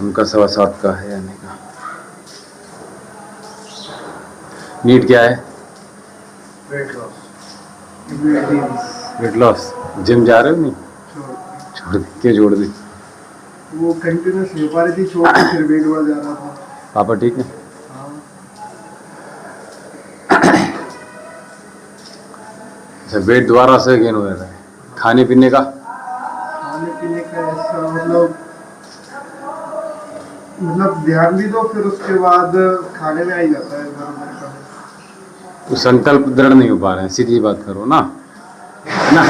उनका 7.25 का है आने का। नीट क्या है? Weight loss. जिम जा रहे हो? नहीं छोड़ दी। क्या छोड़ दी? वो कंटिन्यूस ले पा रही थी, छोड़ के फिर वेट बढ़ जा रहा था। पापा ठीक है? हाँ। अच्छा, वेट दोबारा से गेन हो रहा है। खाने पीने का ऐसा मतलब ध्यान भी दो, फिर उसके बाद खाने में आ ही जाता है का। तो संकल्प दृढ़ नहीं हो पा रहे हैं, सीधी बात करो ना, है ना।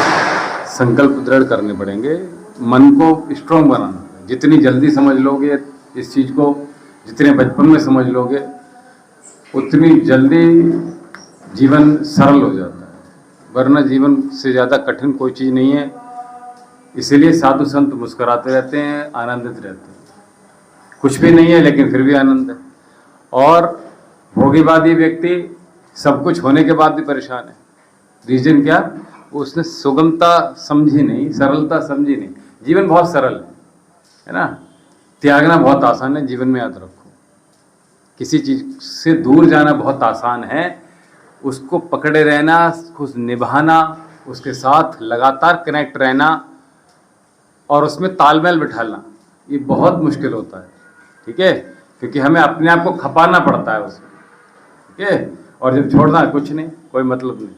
संकल्प दृढ़ करने पड़ेंगे, मन को स्ट्रांग बनाना। जितनी जल्दी समझ लोगे इस चीज़ को, जितने बचपन में समझ लोगे, उतनी जल्दी जीवन सरल हो जाता है। वरना जीवन से ज़्यादा कठिन कोई चीज़ नहीं है। इसीलिए साधु संत मुस्कुराते रहते हैं, आनंदित रहते हैं। कुछ भी नहीं है लेकिन फिर भी आनंद है। और भोगीवादी व्यक्ति सब कुछ होने के बाद भी परेशान है। रीजन क्या? उसने सुगमता समझी नहीं, सरलता समझी नहीं। जीवन बहुत सरल है ना। त्यागना बहुत आसान है जीवन में, याद रखो। किसी चीज से दूर जाना बहुत आसान है, उसको पकड़े रहना, उसको निभाना, उसके साथ लगातार कनेक्ट रहना और उसमें तालमेल बिठाना, ये बहुत मुश्किल होता है। ठीक है, क्योंकि हमें अपने आप को खपाना पड़ता है उसमें। ठीक है, और जब छोड़ना कुछ नहीं, कोई मतलब नहीं।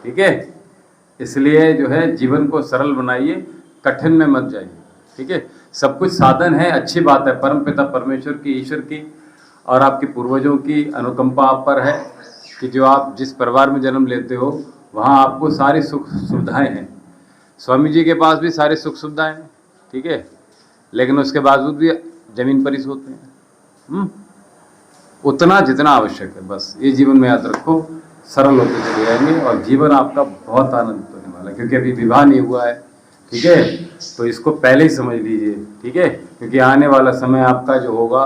ठीक है, इसलिए जो है जीवन को सरल बनाइए, कठिन में मत जाइए। ठीक है, सब कुछ साधन है, अच्छी बात है। परम पिता परमेश्वर की, ईश्वर की और आपके पूर्वजों की अनुकंपा आप पर है कि जो आप जिस परिवार में जन्म लेते हो वहाँ आपको सारी सुख सुविधाएं हैं। स्वामी जी के पास भी सारी सुख सुविधाएं हैं। ठीक है, लेकिन उसके बावजूद भी जमीन पर ही सोते हैं। उतना जितना आवश्यक है, बस ये जीवन में याद रखो। सरल होते चले जाएंगे और जीवन आपका बहुत आनंदित होने वाला है, क्योंकि अभी विवाह नहीं हुआ है। ठीक है, तो इसको पहले ही समझ लीजिए। ठीक है, क्योंकि आने वाला समय आपका जो होगा,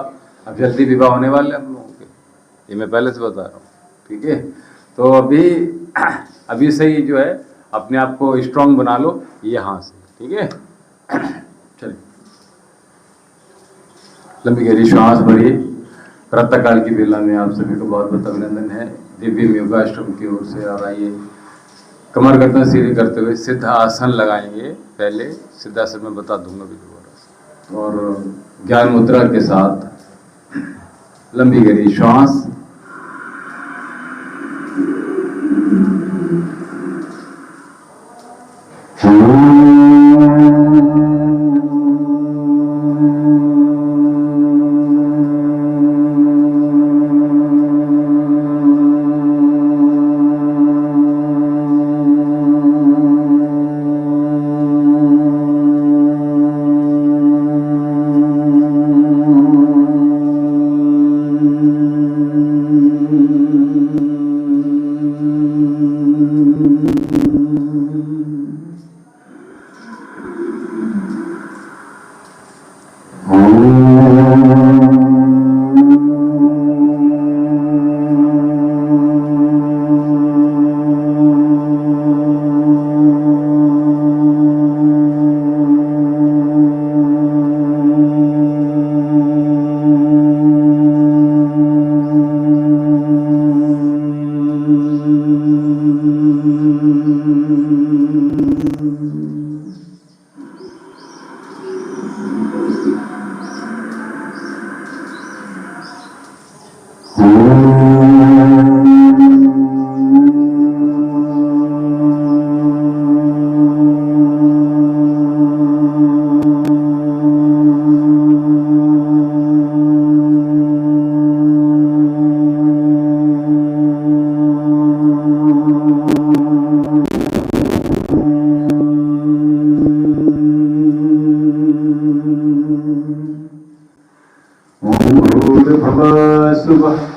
अब जल्दी विवाह होने वाले हम लोगों के, ये मैं पहले से बता रहा हूँ। ठीक है, तो अभी से ही जो है अपने आप को स्ट्रांग बना लो यहाँ से। ठीक है, चलिए लंबी गहरी श्वास भरिए। प्रातःकाल की बेला में आप सभी को बहुत बहुत अभिनंदन है। दिव्य योगाश्रम की ओर से। और आइए कमर गर्दन सीधी करते हुए सिद्ध आसन लगाएंगे। पहले सिद्धासन में बता दूंगा भी दोबारा, और ज्ञान मुद्रा के साथ लंबी गहरी श्वास।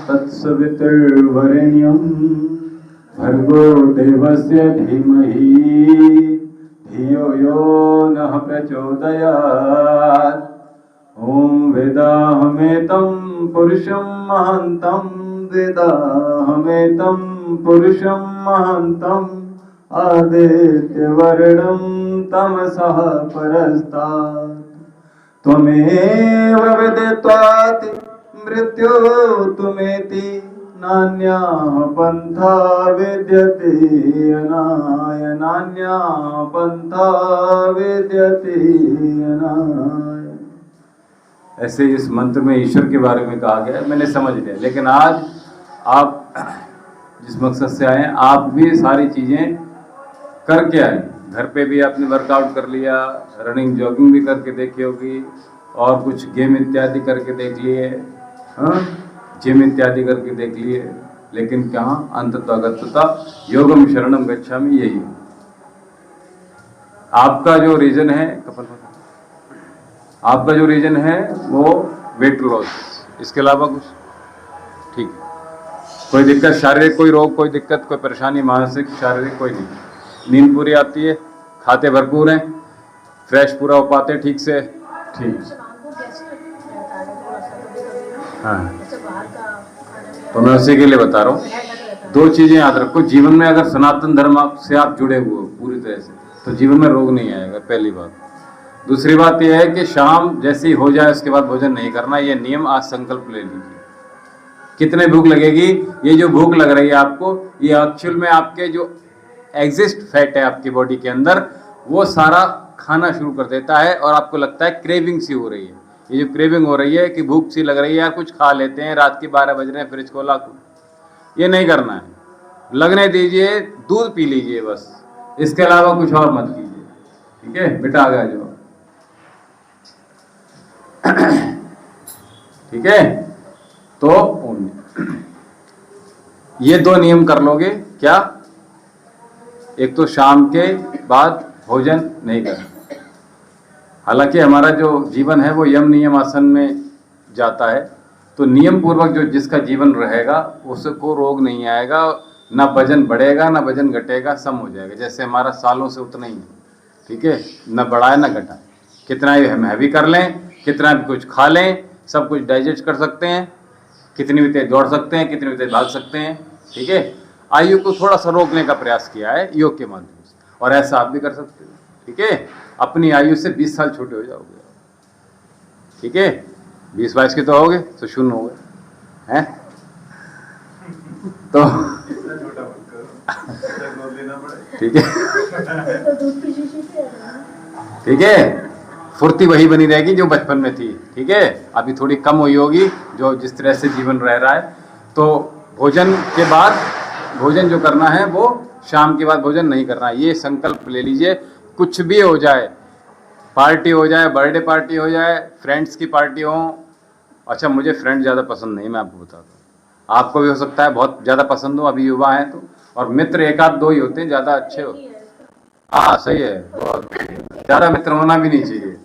तत्सवितुर्वरेण्यं भर्गो देवस्य धीमहि धियो यो नः प्रचोदयात्। ॐ वेदाहमेतं पुरुषं महान्तं, वेदाहमेतं पुरुषं महान्तं, आदित्यवर्णं तमसः परस्तात् त्वमेव विदित्वाति मृत्यु तुमेति नान्या पंथा विद्यते अनाय नान्या पंथा विद्यते अनाय। ऐसे इस मंत्र में ईश्वर के बारे में कहा गया है, मैंने समझ लिया। लेकिन आज आप जिस मकसद से आए हैं, आप भी सारी चीज़ें करके आए। घर पे भी आपने वर्कआउट कर लिया, रनिंग जॉगिंग भी करके देखी होगी, और कुछ गेम इत्यादि करके देख लिए, हाँ, जिम इत्यादि करके देख लिए। लेकिन कहाँ अंततः योगम शरणम गच्छामि, यही है आपका जो रीजन है। आपका जो रीजन है वो वेट लॉस, इसके अलावा कुछ ठीक है? कोई दिक्कत शारीरिक, कोई रोग, कोई दिक्कत, कोई परेशानी मानसिक शारीरिक कोई नहीं? नींद पूरी आती है, खाते भरपूर हैं, फ्रेश पूरा हो पाते हैं ठीक से? ठीक। हाँ, तो मैं उसी के लिए बता रहा हूँ। दो चीज़ें याद रखो, जीवन में अगर सनातन धर्म से आप जुड़े हुए हो पूरी तरह से, तो जीवन में रोग नहीं आएगा, पहली बात। दूसरी बात यह है कि शाम जैसे ही हो जाए उसके बाद भोजन नहीं करना, ये नियम आज संकल्प ले लीजिए। कितने भूख लगेगी? ये जो भूख लग रही है आपको, ये एक्चुअल में आपके जो एग्जिस्ट फैट है आपकी बॉडी के अंदर, वो सारा खाना शुरू कर देता है, और आपको लगता है क्रेविंग सी हो रही है। ये जो क्रेविंग हो रही है कि भूख सी लग रही है यार, कुछ खा लेते हैं, रात के 12 बज रहे हैं, फ्रिज खोला, ये नहीं करना है। लगने दीजिए, दूध पी लीजिए बस, इसके अलावा कुछ और मत कीजिए, ठीक है? बेटा आ गया जो ठीक है। तो ये दो नियम कर लोगे क्या? एक तो शाम के बाद भोजन नहीं करना। हालांकि हमारा जो जीवन है वो यम नियम आसन में जाता है, तो नियम पूर्वक जो जिसका जीवन रहेगा उसको रोग नहीं आएगा, ना वजन बढ़ेगा ना वजन घटेगा, सम हो जाएगा। जैसे हमारा सालों से उतना ही है, ठीक है? ना बढ़ाए ना घटाए, कितना ही हम हैवी कर लें, कितना भी कुछ खा लें, सब कुछ डाइजेस्ट कर सकते हैं, कितनी भी तेज दौड़ सकते हैं, कितनी भी तेज भाग सकते हैं, ठीक है? आयु को थोड़ा सा रोकने का प्रयास किया है योग के माध्यम से, और ऐसा आप भी कर सकते हो, ठीक है? अपनी आयु से 20 साल छोटे हो जाओगे, ठीक है? 20-22 के तो होगे तो शून्य हो गए हैं, तो ठीक है, ठीक है? फुर्ती वही बनी रहेगी जो बचपन में थी, ठीक है? अभी थोड़ी कम हुई होगी जो जिस तरह से जीवन रह रहा है। तो भोजन के बाद भोजन जो करना है वो शाम के बाद भोजन नहीं करना है, ये संकल्प ले लीजिए। कुछ भी हो जाए, पार्टी हो जाए, बर्थडे पार्टी हो जाए, फ्रेंड्स की पार्टी हो। अच्छा, मुझे फ्रेंड ज़्यादा पसंद नहीं, मैं आपको बताता हूँ, आपको भी हो सकता है बहुत ज़्यादा पसंद हो, अभी युवा हैं तो। और मित्र एक आध दो ही होते हैं, ज़्यादा अच्छे हो। हाँ सही है, बहुत ज़्यादा मित्र होना भी नहीं चाहिए,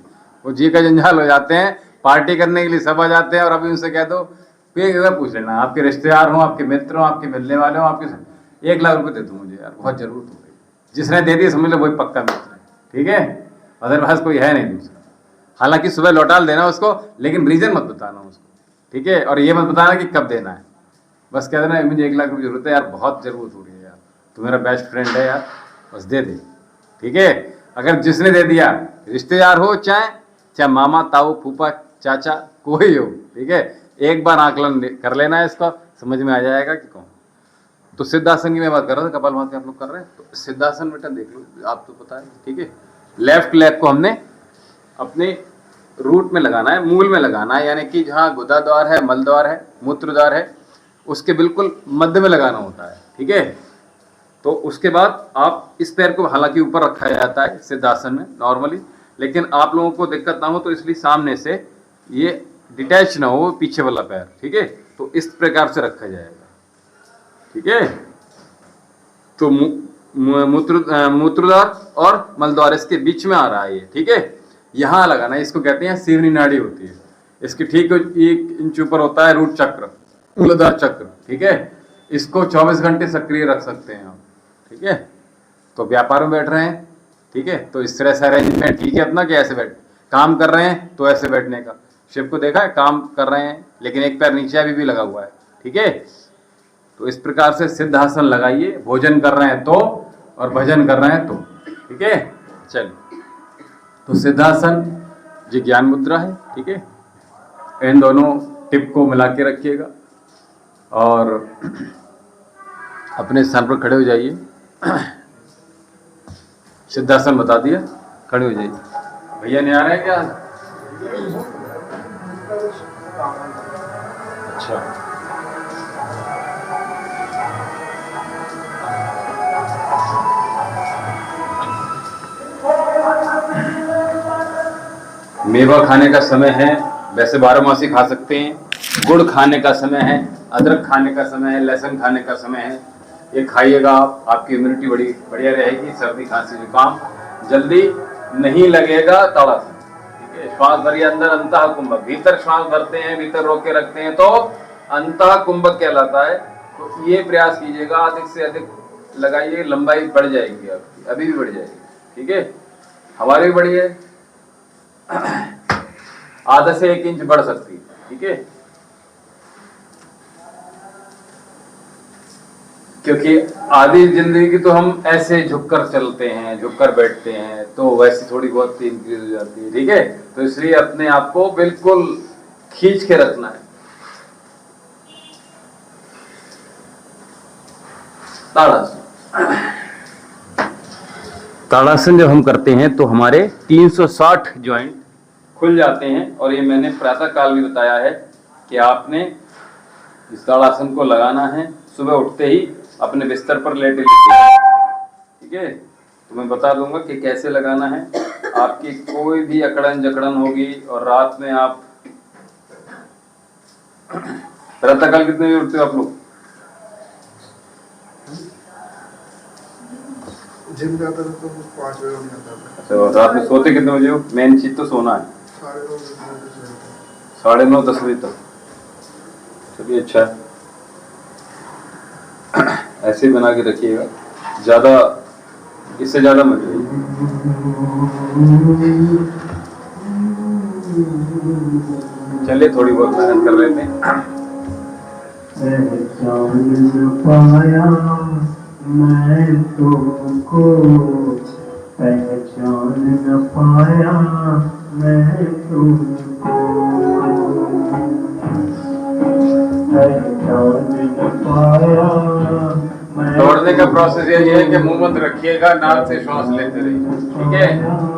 वो जी का जंजाल हो जाते हैं। पार्टी करने के लिए सब आ जाते हैं, और अभी उनसे कह दो, एक बार पूछ लेना, आपके रिश्तेदार हों, आपके मित्र हों, आपके मिलने वाले हों, आपके 1 लाख रुपए दे दो मुझे यार, बहुत जरूरत हो गई। जिसने दे दिया समझ लो वही पक्का मित्र है, ठीक है? अदरवाइज कोई है नहीं दूसरा। हालांकि सुबह लौटा देना उसको, लेकिन रीजन मत बताना उसको, ठीक है? और ये मत बताना कि कब देना है, बस कह देना मुझे 1 लाख रुपये जरूरत है यार, बहुत जरूरत हो रही है यार, तू मेरा बेस्ट फ्रेंड है यार, बस दे दे, ठीक है? अगर जिसने दे दिया, रिश्तेदार हो चाहे मामा, ताऊ, फूफा, चाचा, कोई हो, ठीक है? एक बार आकलन कर लेना है, इसका समझ में आ जाएगा कि कौन। तो सिद्धासन की मैं बात कर रहा था, कपालभाति आप लोग कर रहे हैं, तो सिद्धासन बेटा देख लो, आप तो पता है, ठीक है? लेफ्ट लेग को हमने अपने रूट में लगाना है, मूल में लगाना है, यानी कि जहाँ गुदा द्वार है, मल द्वार है, मूत्र द्वार है, उसके बिल्कुल मध्य में लगाना होता है, ठीक है? तो उसके बाद आप इस पैर को हालांकि ऊपर रखा जाता है सिद्धासन में नॉर्मली, लेकिन आप लोगों को दिक्कत ना हो तो इसलिए सामने से ये डिटैच ना हो पीछे वाला पैर, ठीक है? तो इस प्रकार से रखा जाएगा, ठीक है? तो मूत्रद्वार और मलद्वार इसके बीच में आ रहा है ये, ठीक है? यहाँ लगाना है, इसको कहते हैं सीवनी नाड़ी होती है, इसकी ठीक 1 इंच ऊपर होता है रूट चक्र, मूलाधार चक्र, ठीक है? इसको 24 घंटे सक्रिय रख सकते हैं आप, ठीक है? तो व्यापार में बैठ रहे हैं, ठीक है? तो इस तरह से अरेंजमेंट कीजिए अपना कि ऐसे बैठ, काम कर रहे हैं तो ऐसे बैठने का। शिव को देखा है, काम कर रहे हैं लेकिन एक पैर नीचे अभी भी लगा हुआ है, ठीक है? तो इस प्रकार से सिद्धासन लगाइए, भोजन कर रहे हैं तो, और भजन कर रहे हैं तो, ठीक है? चलिए, तो सिद्धासन ये ज्ञान मुद्रा है, ठीक है। इन दोनों टिप को मिला के रखिएगा और अपने स्थान पर खड़े हो जाइए। सिद्धासन बता दिया, खड़े हो जाइए। भैया नहीं आ रहे हैं क्या? अच्छा, मेवा खाने का समय है, वैसे 12मासी खा सकते हैं। गुड़ खाने का समय है, अदरक खाने का समय है, लहसुन खाने का समय है। ये खाइएगा आप, आपकी इम्यूनिटी बड़ी बढ़िया रहेगी। सर्दी खांसी जुकाम जल्दी नहीं लगेगा। ताड़ासन, ठीक है। श्वास भरिए अंदर, अंतः कुंभक। भीतर श्वास भरते हैं, भीतर रोक के रखते हैं तो अंतः कुंभक कहलाता है। तो ये प्रयास कीजिएगा, अधिक से अधिक लगाइए, लंबाई बढ़ जाएगी आपकी, अभी भी बढ़ जाएगी, ठीक है। हमारी भी बढ़ी है, आधा से 1 इंच बढ़ सकती है, ठीक है। क्योंकि आधी जिंदगी तो हम ऐसे झुककर चलते हैं, झुककर बैठते हैं, तो वैसे थोड़ी बहुत इंक्रीज हो जाती है, ठीक है। तो इसलिए अपने आप को बिल्कुल खींच के रखना है। ताड़ासन, ताड़ासन जब हम करते हैं तो हमारे 360 ज्वाइंट खुल जाते हैं। और ये मैंने प्रातः काल भी बताया है कि आपने इस ताड़ासन को लगाना है सुबह उठते ही अपने बिस्तर पर लेटे लेटे, ठीक है। तो मैं बता दूंगा कि कैसे लगाना है। आपकी कोई भी अकड़न जकड़न होगी और रात में आप प्रातः काल कितने बजे उठते हो आप लोग? जिम जाता था तो 5 बजे उठ जाता था। अच्छा, और रात में सोते कितने बजे हो? मेन चीज तो सोना है। 9:30 बजे तक। चलिए, अच्छा है, ऐसे ही बना के रखिएगा। ज्यादा, इससे ज्यादा मत जाइए। चलिए, थोड़ी बहुत मेहनत कर लेते हैं। पाया मैं तुमको, पहचान न पाया मैं तुमको, पहचान न पाया। दौड़ने का प्रोसेस यही है कि मुंह बंद रखिएगा, नाक से श्वास लेते रहिए, ठीक है।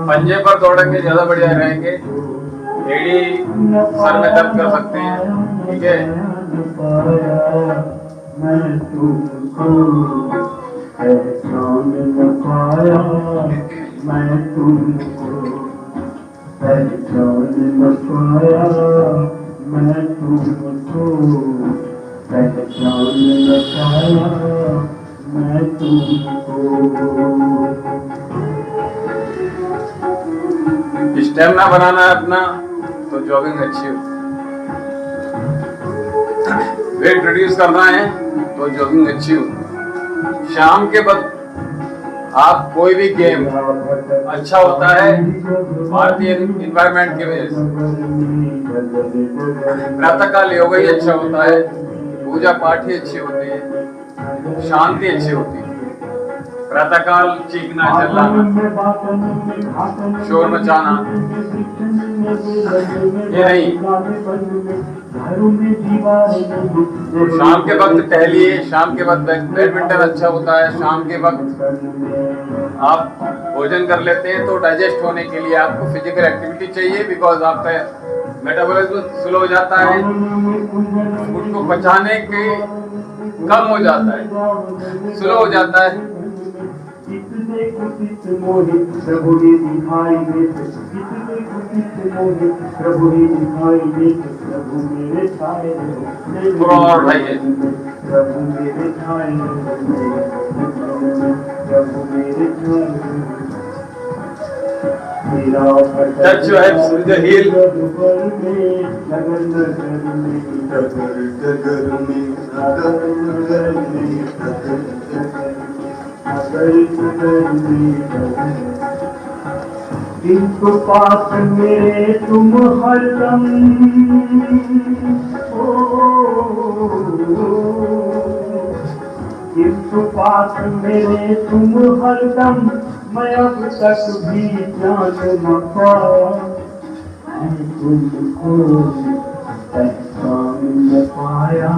पंजे पर दौड़ेंगे ज्यादा बढ़िया रहेंगे। एड़ी सर में दर्द कर सकते हैं, ठीक है। मैं तुमको पहचान न पाया मैं तुमको, पहचान न पाया मैं तुमको, पहचान न पाया मैं तुमको। स्टेमिना बनाना है अपना, तो जॉगिंग अच्छी हो। वेट रिड्यूस करना है तो जॉगिंग अच्छी हो। शाम के बाद आप कोई भी गेम अच्छा होता है भारतीय इन्वायरमेंट की वजह से। प्रातःकाल योगा ही अच्छा होता है, पूजा पाठ ही अच्छी होती है, शांति अच्छी होती है। प्रातःकाल चीखना, चिल्लाना, शोर मचाना ये नहीं। तो शाम के वक्त टहलिए, शाम के वक्त बैडमिंटन अच्छा होता है। शाम के वक्त आप भोजन कर लेते हैं तो डाइजेस्ट होने के लिए आपको फिजिकल एक्टिविटी चाहिए, बिकॉज आपका मेटाबॉलिज्म स्लो हो जाता है, फूड को पचाने के कम हो जाता है, स्लो हो जाता है। और भाई touch your hips with the heel. किंतु पास मेरे तुम हरदम, किंतु पास मेरे तुम हरदम, मैं अब तक भी जान न पाया मैं तुमको पहचान न पाया,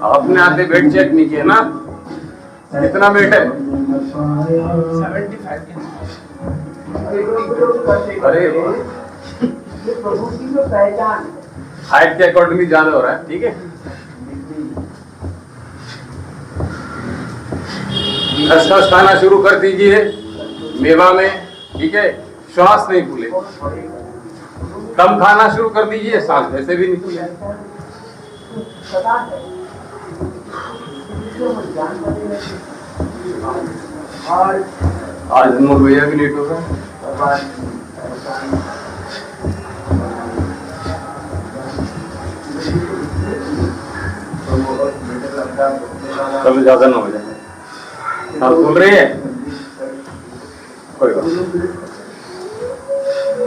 अपने हाथ में वेट चेक नहीं किया ना, कितना वेट है? न पाया। 75 अरे प्रभु की जो पहचान हाइट के अकॉर्डिंगली ज्यादा हो रहा है, ठीक है। खसखस खाना शुरू कर दीजिए मेवा में, ठीक है। श्वास नहीं फूले, कम खाना शुरू कर दीजिए, सांस वैसे भी नहीं फूले। आज अनमोल भैया भी लेट हो रहा है। कभी ज्यादा ना हो जाए, सांस फूल रही है, कोई बात नहीं।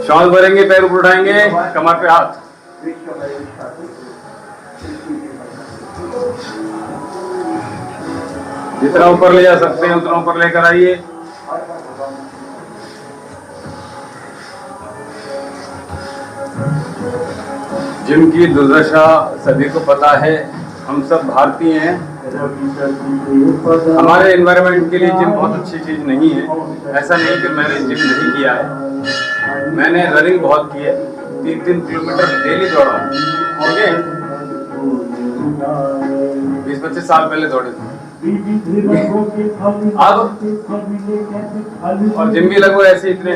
श्वास भरेंगे, पैर ऊपर उठाएंगे, कमर पे हाथ, जितना ऊपर ले जा सकते हैं उतना ऊपर लेकर आइए। जिनकी दुर्दशा सभी को पता है, हम सब भारतीय हैं। हमारे एनवायरनमेंट के लिए जिम बहुत अच्छी चीज नहीं है। ऐसा नहीं कि मैंने जिम नहीं किया है, मैंने रनिंग बहुत की है, 3-3 किलोमीटर डेली दौड़ा हूँ, ठीक है। 20-25 साल पहले दौड़े थे। अब और जिम भी लगभग ऐसे इतने,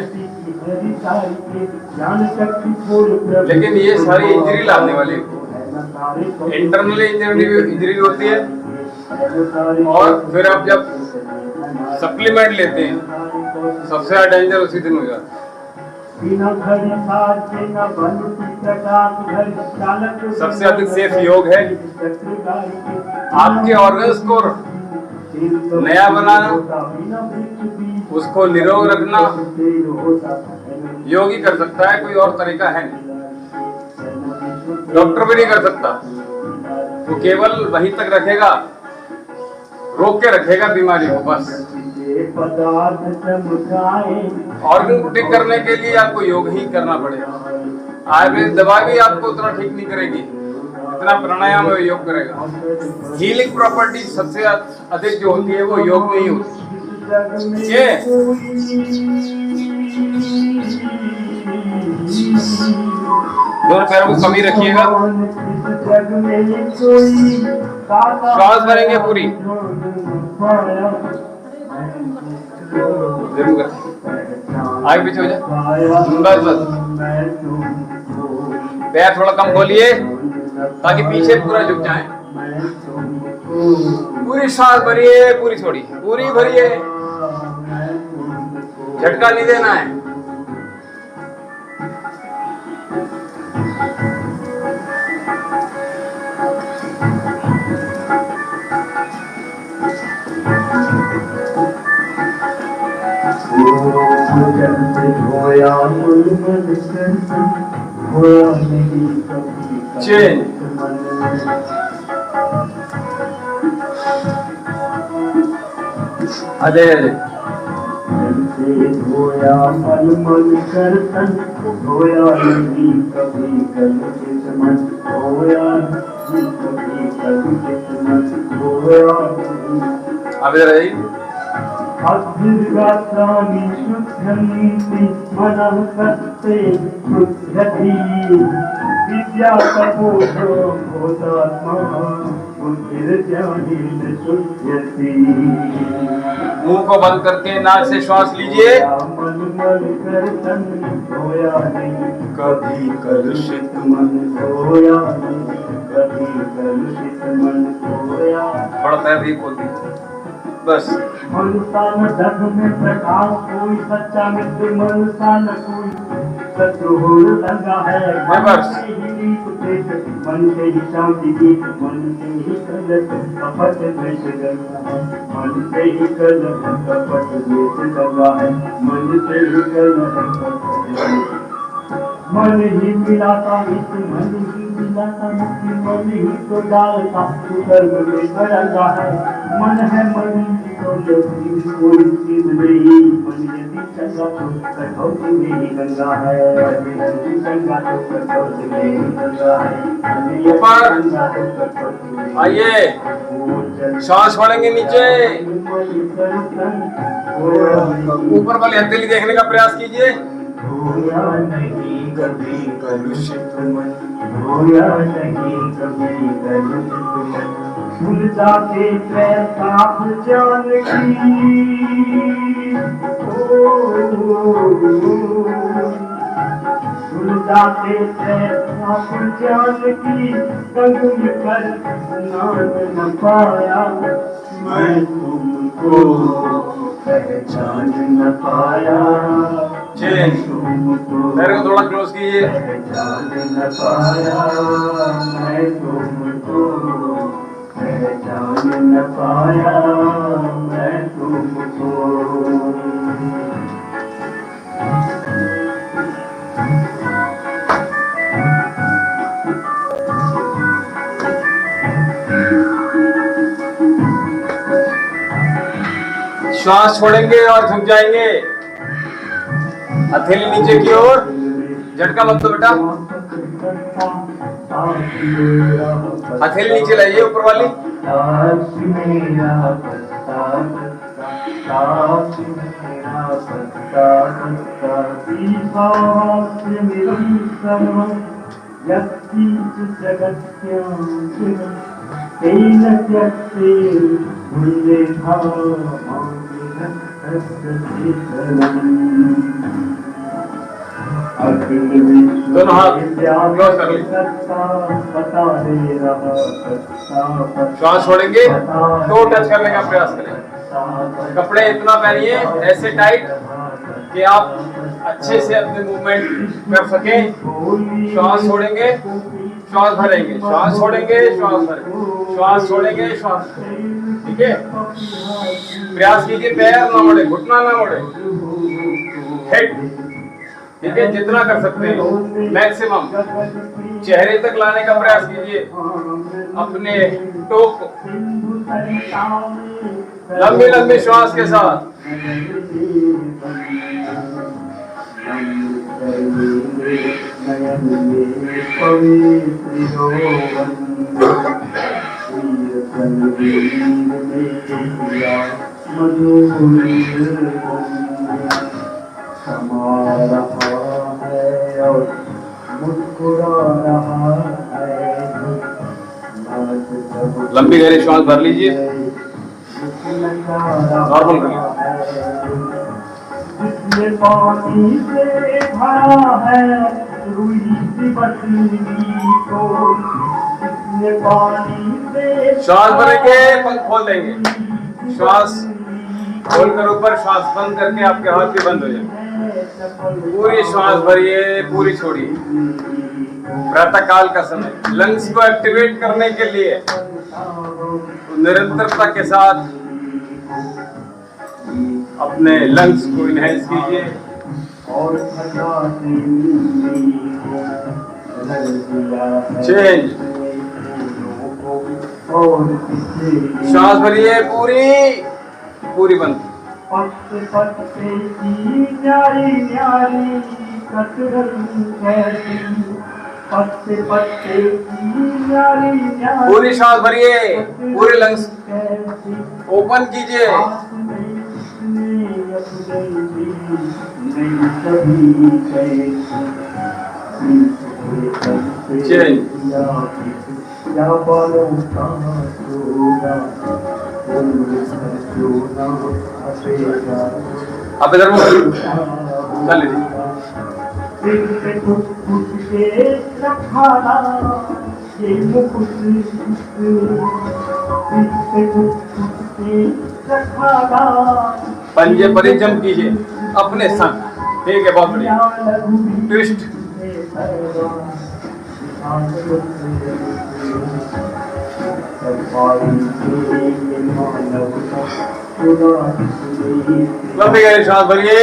लेकिन ये सारी इंजरी लाने वाली, इंटरनली इंजरी भी होती है, और फिर आप जब सप्लीमेंट लेते हैं सबसे ज्यादा डेंजर उसी दिन हो जाता है। सबसे अधिक सेफ योग है आपके ऑर्गन्स को नया बनाना, उसको निरोग रखना। योग ही कर सकता है, कोई और तरीका है नहीं। डॉक्टर भी नहीं कर सकता, वो केवल वहीं तक रखेगा, रोक के रखेगा बीमारी को बस। ऑर्गन को ठीक करने के लिए आपको योग ही करना पड़ेगा। आयुर्वेदिक दवा भी आपको उतना ठीक नहीं करेगी जितना प्राणायाम और योग करेगा। हीलिंग प्रॉपर्टी सबसे अधिक जो होती है वो योग में ही होती है। दोनों पैरों को कमी रखिएगा, श्वास भरेंगे पूरी, आगे पीछे हो जाए, बस बस। पैर थोड़ा कम खोलिए ताकि पीछे पूरा झुक जाए। पूरी सांस भरिए, पूरी छोड़िए, पूरी भरिए, झटका नहीं देना है। चेंज अजय धोया मन मन कर तन, धोया नहीं कभी कल मन, धोया नहीं कभी कल मन, धोया अब इधर आइए। अभिर्गात्राणि शुद्धन्ति मनः सत्ते शुद्धति, विद्या तपोधो बोधात्मा बुद्धिर्ज्ञानेन शुध्यति। मुंह को बंद करके नाक से श्वास लीजिए। मन मन कर तन, धोया नहीं कभी कलुषित मन, धोया नहीं कभी कलुषित मन, धोया। थोड़ा पैर भी खोल दीजिए बस। मनसा न जग में प्रकाश कोई, सच्चा मित्र मनसा न कोई, शत्रु हो लगा है मन से ही कुतेश, मन से ही शांति गीत, मन से ही कलश कपट द्वेष गंगा है, मन से ही कलश कपट द्वेष गंगा है, मन से ही कलश कपट। मन ही मिलाता इस मन ही मिलाता मुक्ति, मन ही तो डालता कर्म में करता है। मन है मन ही तो लक्ष्मी कोई चीज नहीं, मन यदि गंगा तो कटौती मेरी गंगा है, गंगा तो कटौती मेरी गंगा है, ऊपर गंगा तो कटौती मेरी आइए, श्वास छोड़ेंगे नीचे, ऊपर वाली हथेली देखने का प्रयास कीजिए। होया नहीं कभी कलुषित मन, होया नहीं कभी कलुषित मन, भूल जाते पैर साफ जान की, भूल जाते पैर साफ जान की, संग पर स्नान न पाया, मैं तुमको पहचान न पाया, पैर को थोड़ा क्लोज कीजिए। पहचान न पाया, मैं तुमको पहचान न पाया, मैं तुमको। श्वास छोड़ेंगे और झुक जाएंगे, हथेली नीचे की ओर, झटका मत दो बेटा, हथेली नीचे लाइए ऊपर वाली। दोनों हाथ क्लोज कर लीजिए। श्वास छोड़ेंगे तो टच करने का प्रयास करें। कपड़े इतना पहनिए ऐसे टाइट कि आप अच्छे से अपने मूवमेंट कर सकें। श्वास छोड़ेंगे, श्वास भरेंगे, श्वास छोड़ेंगे, श्वास भरेंगे, श्वास छोड़ेंगे, श्वास, ठीक है। प्रयास कीजिए पैर ना मोड़े, घुटना ना मोड़े, हेड, ठीक है, जितना कर सकते हैं मैक्सिमम। चेहरे तक लाने का प्रयास कीजिए अपने टो को, लंबी लंबी श्वास के साथ। समा रहा है और मुस्कुरा रहा है, लंबी गहरी श्वास भर लीजिए, नॉर्मल कर लीजिए। जिसमें पानी से भरा है रुई सी बसनी को, जिसमें पानी से श्वास भरेंगे, पंख खोल देंगे, श्वास खोलकर ऊपर, श्वास बंद करके आपके हाथ भी बंद हो जाएंगे। पूरी श्वास भरिए, पूरी छोड़िए। प्रातः काल का समय लंग्स को एक्टिवेट करने के लिए निरंतरता के साथ अपने लंग्स को इनहेंस कीजिए। चेंज, श्वास भरिए, पूरी पूरी बंद। पत्ते पत्ते की न्यारी न्यारी कसरत कैसी, पत्ते पत्ते की न्यारी न्यारी, पूरी श्वास भरिए, पूरे लंग्स ओपन कीजिए। चेंज, अब इधर मुख चल लीजिए। पंजे परिजम कीजिए अपने संग, ठीक है, बहुत बढ़िया। ट्विस्ट, लंबी गहरी श्वास भरिए,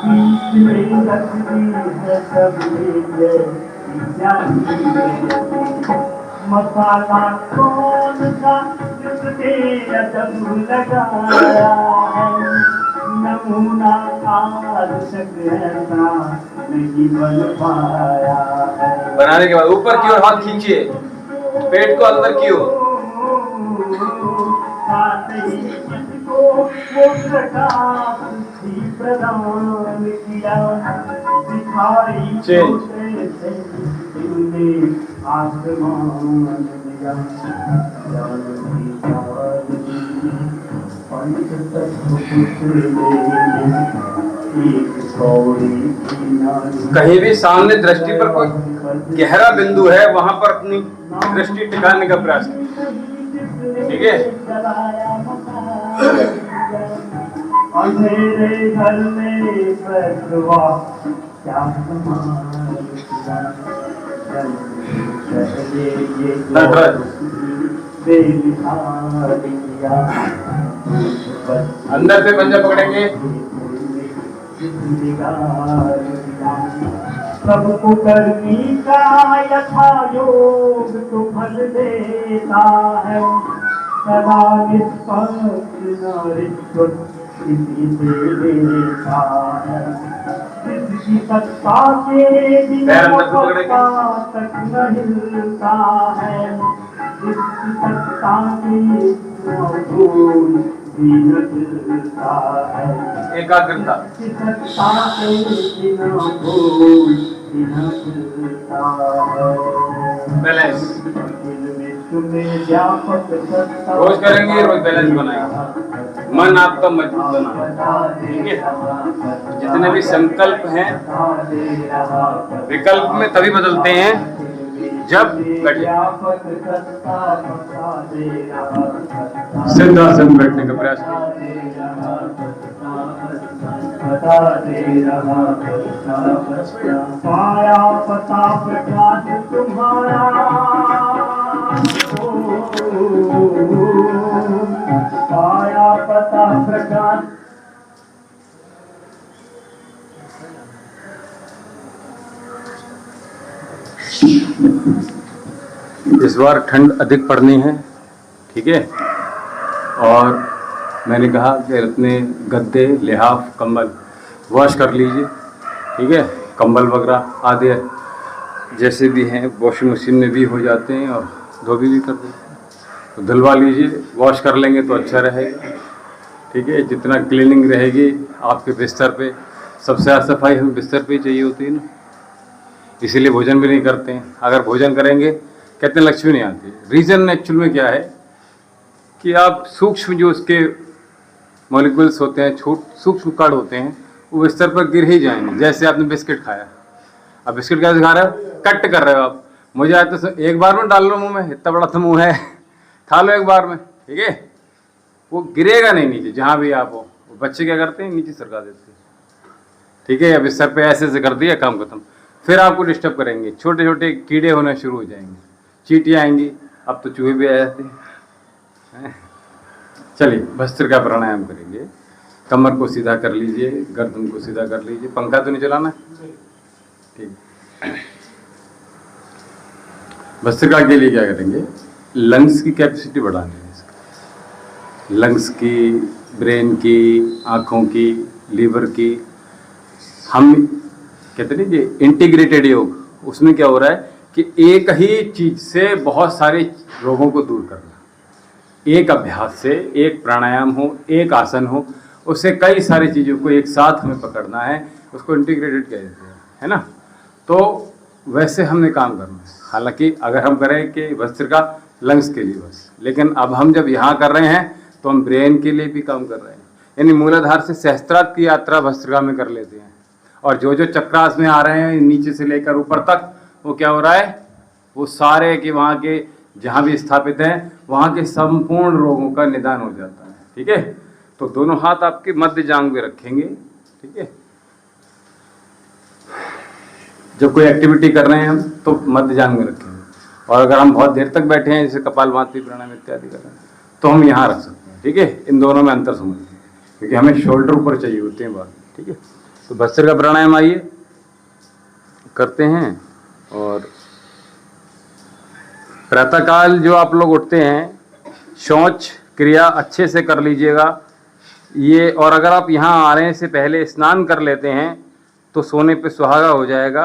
इसमें रखती है सब ये मसाला कौन सा जिसने अदब लगाया है, नमूना आज तक ऐसा नहीं बन पाया है। बनाने के बाद ऊपर की ओर हाथ खींचिए, पेट को अंदर की ओर। वो प्रकाश प्रदान किया, दिखाई आसमान दिया, कहीं भी सामने दृष्टि पर कोई गहरा बिंदु है, वहां पर अपनी दृष्टि टिकाने का प्रयास करें। ठीक है। अंधेरे घर में पैसवा क्या अंदर से पंजा पकड़ेंगे। सबको करनी का यथा योग तो फल देता है, सदा निष्पक्ष नारित्व किसी से देता है, जिसकी सत्ता के बिना तक न हिलता है, जिसकी सत्ता के बिना कोई भी न हिलता है, एकाग्रता सत्ता के बिना कोई भी न हिलता है। बैलेंस व्यापक रोज करेंगे, रोज बैलेंस बनाएंगे, मन आपका मजबूत बना। ठीक है। जितने भी संकल्प हैं विकल्प में तभी बदलते हैं जब सिद्धासन बैठने का प्रयास पाया पता प्रकाश तुम्हारा, पाया पता प्रकाश। इस बार ठंड अधिक पड़नी है। ठीक है। और मैंने कहा कि अपने गद्दे, लिहाफ, कंबल वॉश कर लीजिए। ठीक है। कंबल वगैरह आदि जैसे भी हैं वॉशिंग मशीन में भी हो जाते हैं और धोबी भी कर देते हैं, तो धुलवा लीजिए। वॉश कर लेंगे तो अच्छा रहेगा। ठीक है। जितना क्लीनिंग रहेगी आपके बिस्तर पे, सबसे ज़्यादा सफाई हमें बिस्तर पे ही चाहिए होती है ना, इसीलिए भोजन भी नहीं करते हैं। अगर भोजन करेंगे कहते हैं लक्ष्मी नहीं आती। रीज़न एक्चुअल में क्या है कि आप सूक्ष्म जो उसके मॉलिक्यूल्स होते हैं, सूक्ष्म कण होते हैं, वो बिस्तर पर गिर ही जाएंगे। जैसे आपने बिस्किट खाया, अब बिस्किट कैसे खा रहे हो, कट कर रहे हो आप, मुझे आते तो एक बार में डाल लो मुंह में, इतना बड़ा तो मुंह है, खा लो एक बार में। ठीक है। वो गिरेगा नहीं नीचे, जहाँ भी आप हो। बच्चे क्या करते हैं, नीचे सरका देते हैं। ठीक है। अब बिस्तर पे ऐसे ऐसे कर दिया, काम खत्म। फिर आपको डिस्टर्ब करेंगे, छोटे छोटे कीड़े होने शुरू हो जाएंगे, चींटियाँ आएंगी, अब तो चूहे भी आ जाते हैं। चलिए भस्त्रिका प्राणायाम करेंगे। कमर को सीधा कर लीजिए, गर्दन को सीधा कर लीजिए। पंखा तो नहीं चलाना। ठीक है। भस्त्रिका के लिए क्या करेंगे, लंग्स की कैपेसिटी बढ़ानी है। लंग्स की, ब्रेन की, आँखों की, लीवर की। हम कहते हैं कि इंटीग्रेटेड योग, उसमें क्या हो रहा है कि एक ही चीज से बहुत सारे रोगों को दूर करना। एक अभ्यास से, एक प्राणायाम हो, एक आसन हो, उससे कई सारी चीज़ों को एक साथ हमें पकड़ना है, उसको इंटीग्रेटेड कहते हैं, है ना। तो वैसे हमने काम करना है। हालांकि अगर हम करें कि भस्त्रिका लंग्स के लिए बस, लेकिन अब हम जब यहाँ कर रहे हैं तो हम ब्रेन के लिए भी काम कर रहे हैं। यानी मूलाधार से सहस्त्रार्थ की यात्रा भस्त्रिका में कर लेते हैं। और जो जो चक्रास में आ रहे हैं नीचे से लेकर ऊपर तक, वो क्या हो रहा है, वो सारे के वहाँ के जहाँ भी स्थापित हैं वहाँ के संपूर्ण रोगों का निदान हो जाता है। ठीक है। तो दोनों हाथ आपके मध्य जांघ में रखेंगे। ठीक है। जब कोई एक्टिविटी कर रहे हैं हम तो मध्य जांघ में रखेंगे, और अगर हम बहुत देर तक बैठे हैं जैसे कपालभाति प्राणायाम इत्यादि कर रहे हैं तो हम यहाँ रख सकते हैं। ठीक है। इन दोनों में अंतर समझिए, क्योंकि हमें शोल्डर ऊपर चाहिए होते हैं बात। ठीक है। तो भस्त्रिका प्राणायाम आइए करते हैं। और प्रातःकाल जो आप लोग उठते हैं, शौच क्रिया अच्छे से कर लीजिएगा ये। और अगर आप यहाँ आने से पहले स्नान कर लेते हैं तो सोने पे सुहागा हो जाएगा।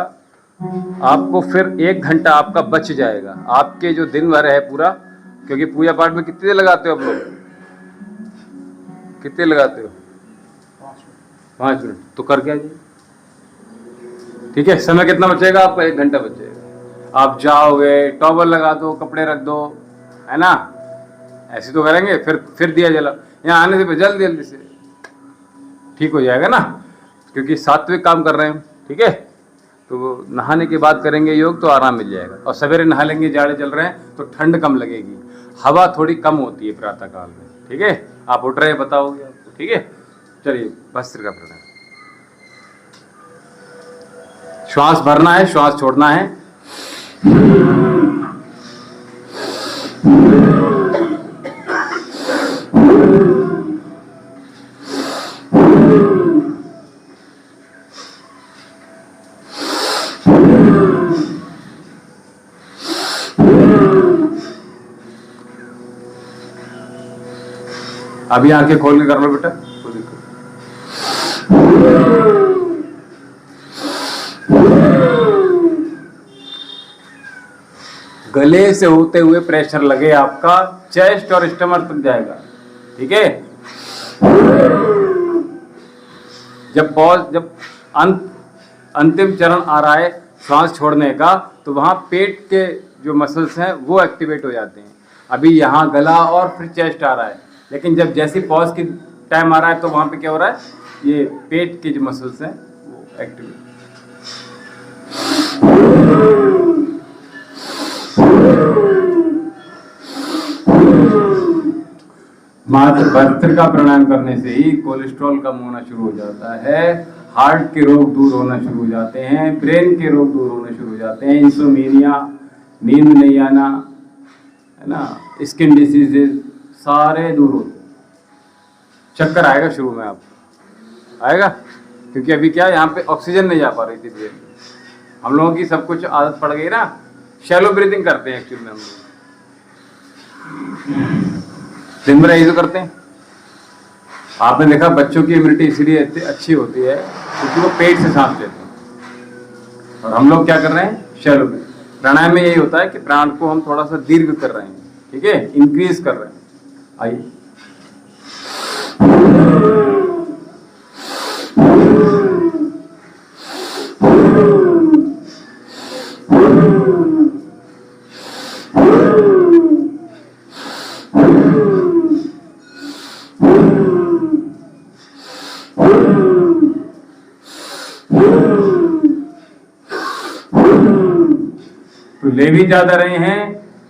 आपको फिर 1 घंटा आपका बच जाएगा, आपके जो दिन भर है पूरा। क्योंकि पूजा पाठ में कितने लगाते हो आप लोग, कितने लगाते हो? 5 मिनट तो करके आइए, ठीक है। समय कितना बचेगा आपका? 1 घंटा बचेगा। आप जाओगे, टॉवल लगा दो, कपड़े रख दो, है ना, ऐसे तो करेंगे। फिर दिया जला, यहाँ आने से जल्दी जल्दी से ठीक हो जाएगा ना, क्योंकि सात्विक काम कर रहे हैं, ठीक है। तो नहाने के बाद करेंगे योग तो आराम मिल जाएगा। और सवेरे नहा लेंगे, जाड़े चल रहे हैं तो ठंड कम लगेगी, हवा थोड़ी कम होती है प्रातः काल में, ठीक है। आप उठ रहे हैं बताओगे आपको, ठीक है। चलिए भस्त्रिका प्राणायाम। श्वास भरना है, श्वास छोड़ना है। अभी आंखें खोल के कर लो बेटा, कोई दिक्कत। गले से होते हुए प्रेशर लगे आपका, चेस्ट और स्टमक तक जाएगा, ठीक है। जब अंतिम चरण आ रहा है श्वास छोड़ने का, तो वहां पेट के जो मसल्स हैं वो एक्टिवेट हो जाते हैं। अभी यहाँ गला और फिर चेस्ट आ रहा है, लेकिन जब जैसी पॉज की टाइम आ रहा है तो वहां पे क्या हो रहा है, ये पेट के जो मसल्स हैं वो एक्टिवेट। मात्र भस्त्रिका प्राणायाम करने से ही कोलेस्ट्रॉल कम होना शुरू हो जाता है, हार्ट के रोग दूर होना शुरू हो जाते हैं, ब्रेन के रोग दूर होने शुरू हो जाते हैं, इंसोमेनिया, नींद नहीं आना, है ना, स्किन डिसीजेज सारे दूर होते हैं। चक्कर आएगा शुरू में, आपको आएगा, क्योंकि अभी क्या यहाँ पे ऑक्सीजन नहीं जा पा रही थी ब्रेन में। हम लोगों की सब कुछ आदत पड़ गई ना, शैलो ब्रीदिंग करते हैं एक्चुअली में हम लोग, दिन भर यही तो करते हैं। आपने देखा बच्चों की इम्यूनिटी इसलिए अच्छी होती है क्योंकि वो पेट से सांस लेते हैं, और हम लोग क्या कर रहे हैं, शैलो में। प्राणायाम में यही होता है कि प्राण को हम थोड़ा सा दीर्घ कर रहे हैं, ठीक है, इंक्रीज कर रहे हैं। आइए तो ले भी ज्यादा रहे हैं,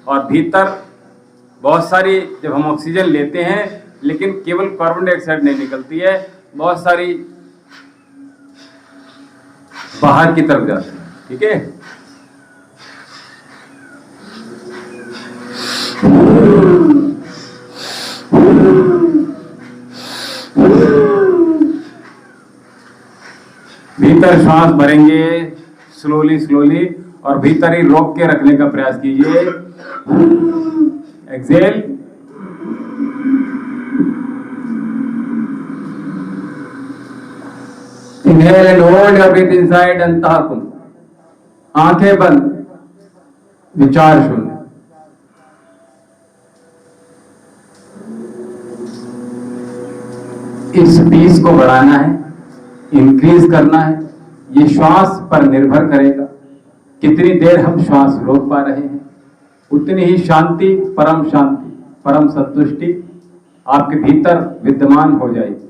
और भीतर बहुत सारी, जब हम ऑक्सीजन लेते हैं लेकिन केवल कार्बन डाइऑक्साइड नहीं निकलती है, बहुत सारी बाहर की तरफ जाती है, ठीक है। भीतर श्वास भरेंगे स्लोली स्लोली, और भीतर ही रोक के रखने का प्रयास कीजिए। Exhale, inhale and hold your breath inside अंतःकुम, आंखें बंद, विचार शून्य। इस पीस को बढ़ाना है, इंक्रीज करना है, ये श्वास पर निर्भर करेगा। कितनी देर हम श्वास रोक पा रहे हैं, उतनी ही शांति, परम संतुष्टि आपके भीतर विद्यमान हो जाएगी।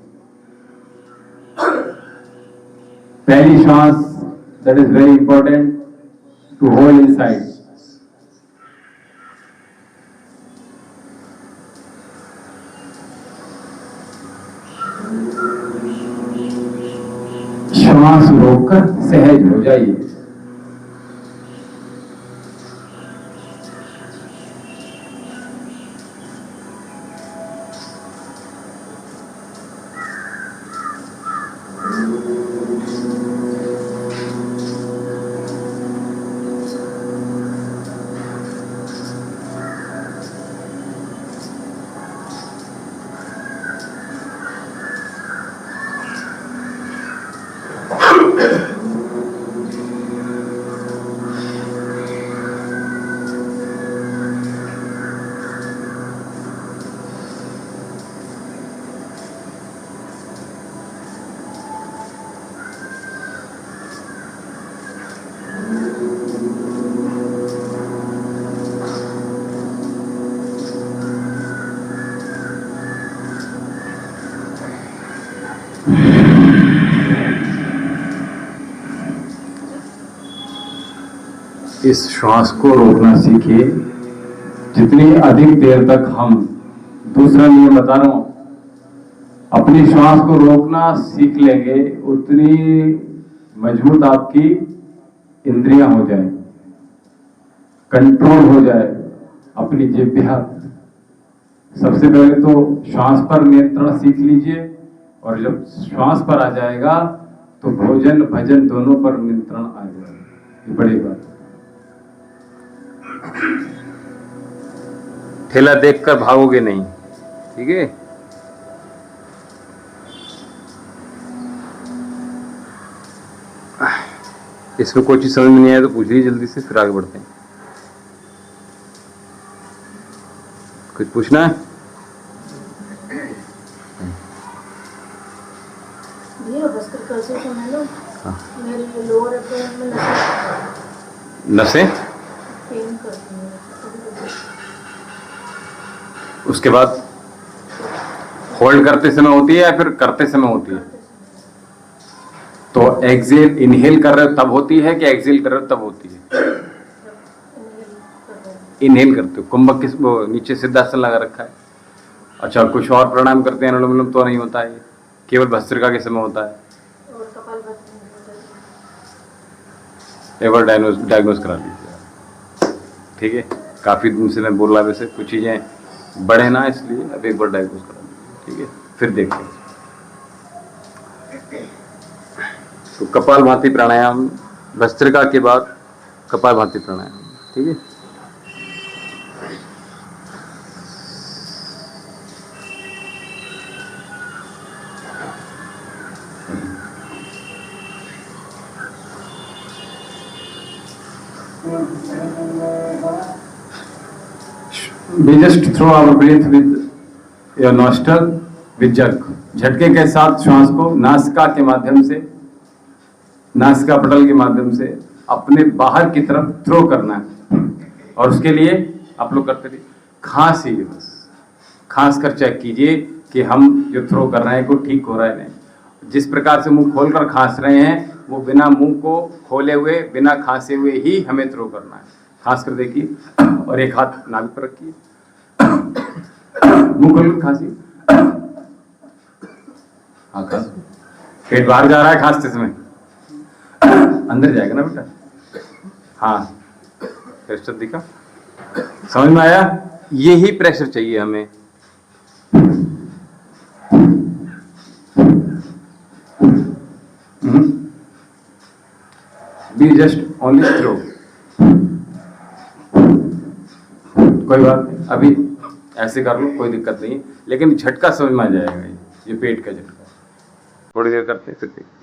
पहली श्वास, that is very important to hold inside. श्वास रोककर सहज हो जाइए। इस श्वास को रोकना सीखिए। जितनी अधिक देर तक हम, दूसरा नियम बता रहा हूं, अपनी श्वास को रोकना सीख लेंगे, उतनी मजबूत आपकी इंद्रियां हो जाए, कंट्रोल हो जाए अपनी जिह्वा। सबसे पहले तो श्वास पर नियंत्रण सीख लीजिए, और जब श्वास पर आ जाएगा तो भोजन भजन दोनों पर नियंत्रण आ जाएगा। ये बड़ी बात है। ठेला देखकर भागोगे नहीं, ठीक है। इसमें कोई चीज समझ में नहीं आया तो पूछ लीजिए जल्दी से, फिर आगे बढ़ते हैं। कुछ पूछना है? हाँ। मेरे लोअर एब्डोमेन में नसें पेन करती हैं। उसके बाद होल्ड करते समय होती है या फिर करते समय होती है? तो एक्सेल इनहेल कर रहे हो तब होती है कि एक्सेल कर रहे हो तब होती है? इनहेल करते हो। कुंभक किस वो नीचे सिद्धासन लगा रखा है। अच्छा, कुछ और प्राणायाम करते हैं? अनुलोम विलोम तो नहीं होता है, केवल भस्त्रिका के समय होता है। और कपालभाति एक बार डायग्नोज करा लीजिए, ठीक है। काफी दिन से मैं बोल रहा, वैसे कुछ चीजें बढ़े ना, इसलिए अब एक बार डायग्नोज करा लीजिए, ठीक है, फिर देखते हैं। तो कपालभाति प्राणायाम, भस्त्रिका के बाद कपालभाति प्राणायाम, ठीक है। We just throw our breath with your nostril with jerk. झटके के साथ श्वास को नासिका के माध्यम से, नासिका पटल के माध्यम से अपने बाहर की तरफ थ्रो करना है। और उसके लिए आप लोग करते रहिए, खांसी, बस खांस कर चेक कीजिए कि हम जो थ्रो कर रहे हैं को ठीक हो रहा है नहीं। जिस प्रकार से मुंह खोलकर खांस रहे हैं, वो बिना मुंह को खोले हुए, बिना खांसे हुए ही हमें थ्रो करना है। खांस कर देखिए, और एक हाथ नाभि पर रखिए, मुंह खोल खांसी, हाँ खांस, पेट बाहर जा रहा है खांसते समय, अंदर जाएगा ना बेटा। हाँ, प्रेशर दिखा, समझ में आया? यही प्रेशर चाहिए हमें। Be just only throw. कोई बात नहीं, अभी ऐसे कर लो, कोई दिक्कत नहीं, लेकिन झटका समझ में आ जाएगा। ये पेट का झटका, थोड़ी देर करते हैं फिर देखते हैं।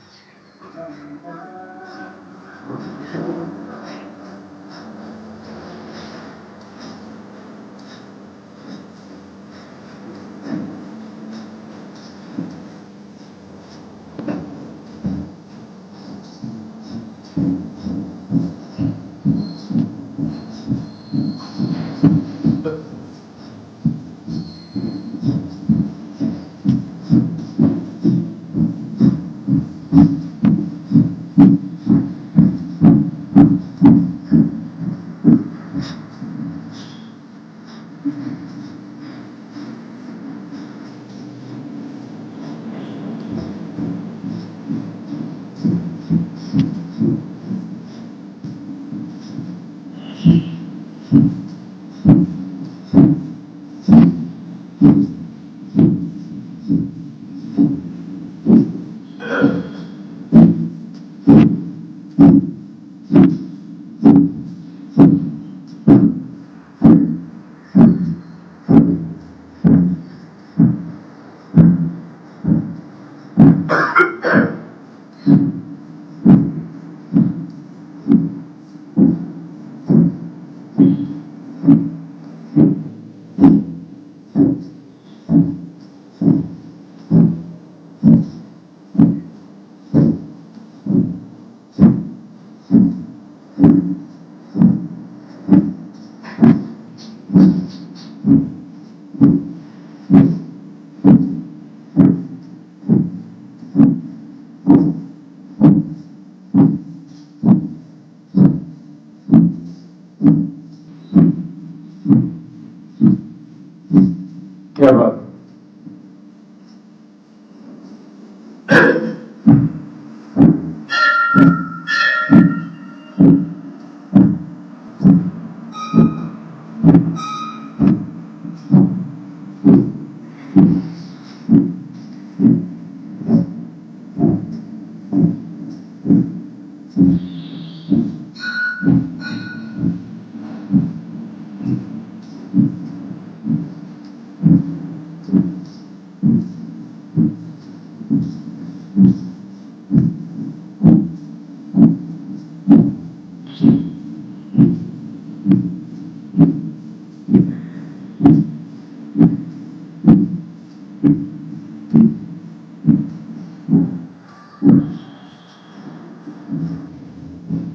क्या बात।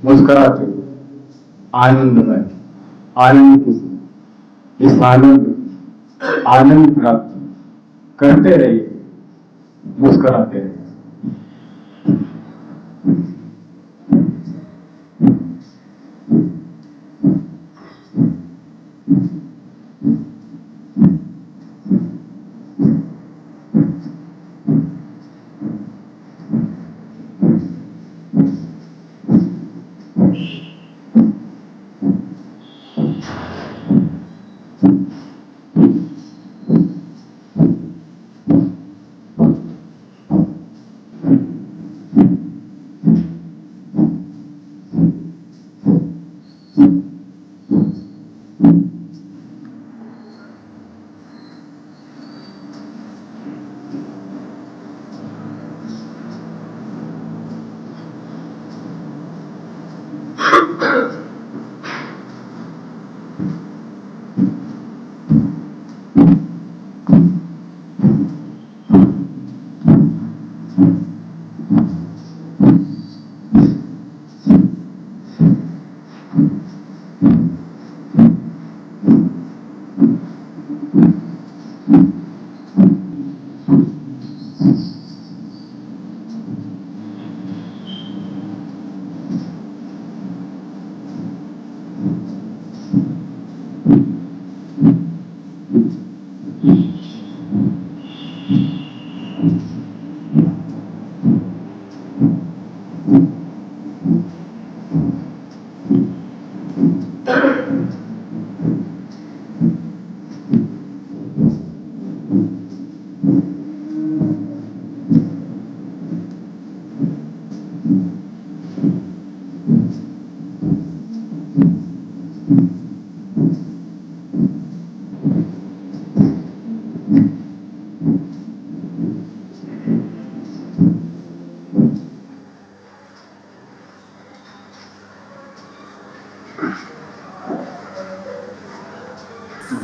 मुस्कुराते हुए, आनंदमय, आनंद खुशी, इस आनंद प्राप्त करते रहिए, मुस्कुराते रहिए।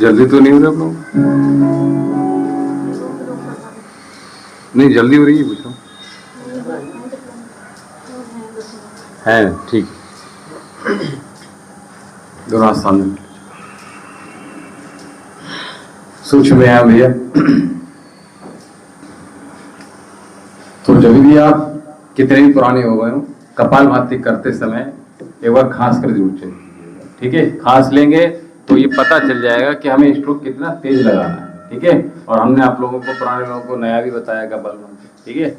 जल्दी तो नहीं हो रहा आप लोग? नहीं जल्दी हो रही है पूछो। है ठीक, दोनों हाथ सामने सूक्ष्म है भैया। तो जब भी आप कितने भी पुराने हो गए हो, कपालभाति करते समय एक बार खांस कर जरूर चेक कीजिएगा, ठीक है। खांस लेंगे तो ये पता चल जाएगा कि हमें स्ट्रोक कितना तेज लगाना है, ठीक है। और हमने आप लोगों को, पुराने लोगों को नया भी बताया कपालभाति, ठीक है।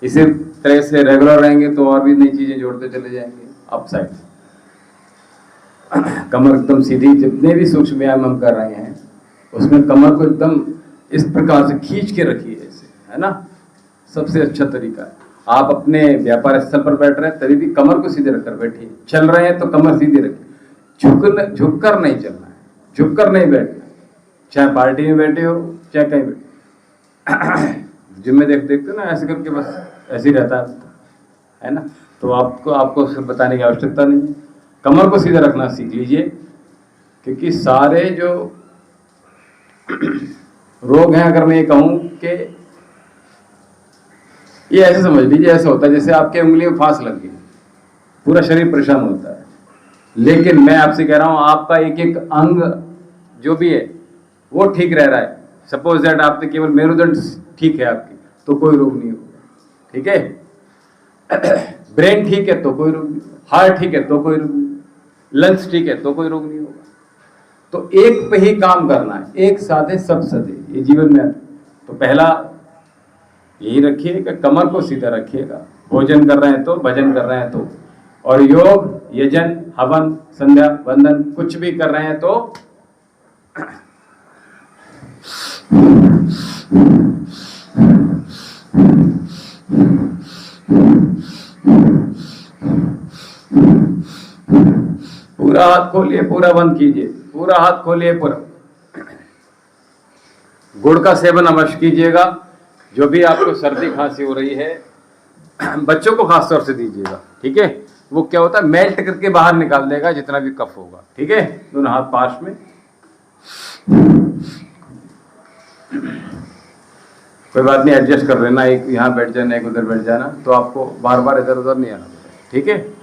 इसी तरह से रेगुलर रहेंगे तो और भी नई चीजें जोड़ते चले जाएंगे। अप साइड कमर एकदम सीधी, जितने भी सूक्ष्म व्यायाम हम कर रहे हैं उसमें कमर को एकदम इस प्रकार से खींच के रखिए, ऐसे, है ना। सबसे अच्छा तरीका है। आप अपने व्यापार स्थल पर बैठ रहे हैं तभी भी कमर को सीधे रखकर बैठिए। चल रहे हैं तो कमर सीधी रखिए, झुककर नहीं चलना है, झुककर नहीं बैठना है। चाहे पार्टी में बैठे हो चाहे कहीं बैठे, जिम में देखते ना ऐसे करके बस ऐसे ही रहता है ना। तो आपको सिर्फ बताने की आवश्यकता नहीं है, कमर को सीधा रखना सीख लीजिए। क्योंकि सारे जो रोग हैं, अगर मैं ये कहूँ कि ये ऐसे समझ लीजिए, ऐसा होता है जैसे आपके उंगली में फांस लग गई, पूरा शरीर परेशान होता है। लेकिन मैं आपसे कह रहा हूं आपका एक एक अंग जो भी है वो ठीक रह रहा है। सपोज दैट आपके केवल मेरुदंड ठीक है आपकी, तो कोई रोग नहीं होगा, ठीक है। ब्रेन ठीक है तो कोई रोग नहीं होगा, हार्ट ठीक है तो कोई रोग नहीं, लंग्स ठीक है तो कोई रोग नहीं होगा। तो एक पे ही काम करना है, एक साधे सब सदे, ये जीवन में तो पहला यही रखिए कि कमर को सीधा रखिएगा, भोजन कर रहे हैं तो, भजन कर रहे हैं तो, और योग, यजन, हवन, संध्या, वंदन कुछ भी कर रहे हैं तो पूरा हाथ खोलिए, पूरा बंद कीजिए, पूरा हाथ खोलिए, पूरा। गुड़ का सेवन अवश्य कीजिएगा। जो भी आपको सर्दी खांसी हो रही है, बच्चों को खास तौर से दीजिएगा, ठीक है। वो क्या होता है, मेल्ट करके बाहर निकाल देगा जितना भी कफ होगा, ठीक है। दोनों हाथ पास में, कोई बात नहीं, एडजस्ट कर लेना, एक यहाँ बैठ जाना, एक उधर बैठ जाना, तो आपको बार बार इधर उधर नहीं आना पड़ेगा, ठीक है।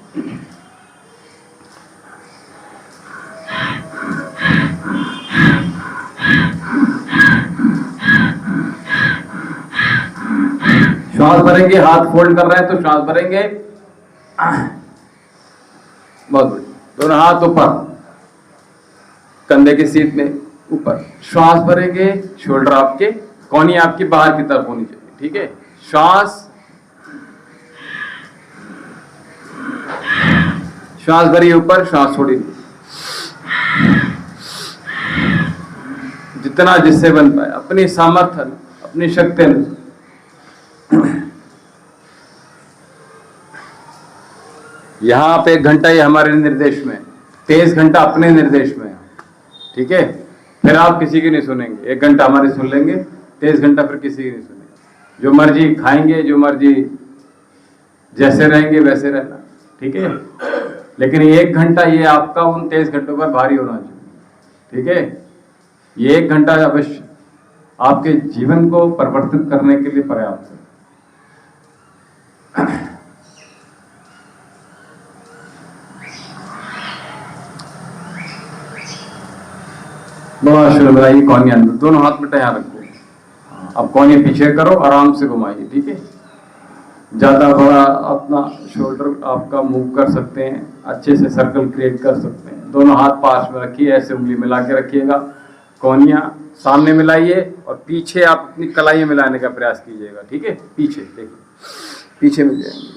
श्वास भरेंगे, हाथ फोल्ड कर रहे हैं तो श्वास भरेंगे, बहुत बढ़िया। दोनों हाथ ऊपर, कंधे की सीट में ऊपर, श्वास भरेंगे, शोल्डर आपके, कोहनी आपकी बाहर की तरफ होनी चाहिए, ठीक है। श्वास भरिए ऊपर, श्वास छोड़िए, जितना जिससे बन पाए, अपनी सामर्थ्य, अपनी शक्ति अनुसार। यहां पे 1 घंटा ये हमारे निर्देश में, 23 घंटा अपने निर्देश में, ठीक है। फिर आप किसी की नहीं सुनेंगे, 1 घंटा हमारे सुन लेंगे, 23 घंटा फिर किसी की नहीं सुनेंगे। जो मर्जी खाएंगे, जो मर्जी जैसे रहेंगे वैसे रहना, ठीक है। लेकिन 1 घंटा ये आपका उन 23 घंटों पर भारी होना चाहिए, ठीक है। ये 1 घंटा अवश्य आपके जीवन को परिवर्तित करने के लिए पर्याप्त है। बनाइए कोहनी अंदर, दोनों हाथ में तैयार रखो। अब कोहनी पीछे करो, आराम से घुमाइए, ठीक है। ज्यादा बड़ा अपना शोल्डर आपका मूव कर सकते हैं, अच्छे से सर्कल क्रिएट कर सकते हैं। दोनों हाथ पास में रखिए, ऐसे उंगली मिला के रखिएगा, कोहनियां सामने मिलाइए और पीछे आप अपनी कलाइयां मिलाने का प्रयास कीजिएगा, ठीक है। पीछे देखिए, पीछे मिल जाएंगे,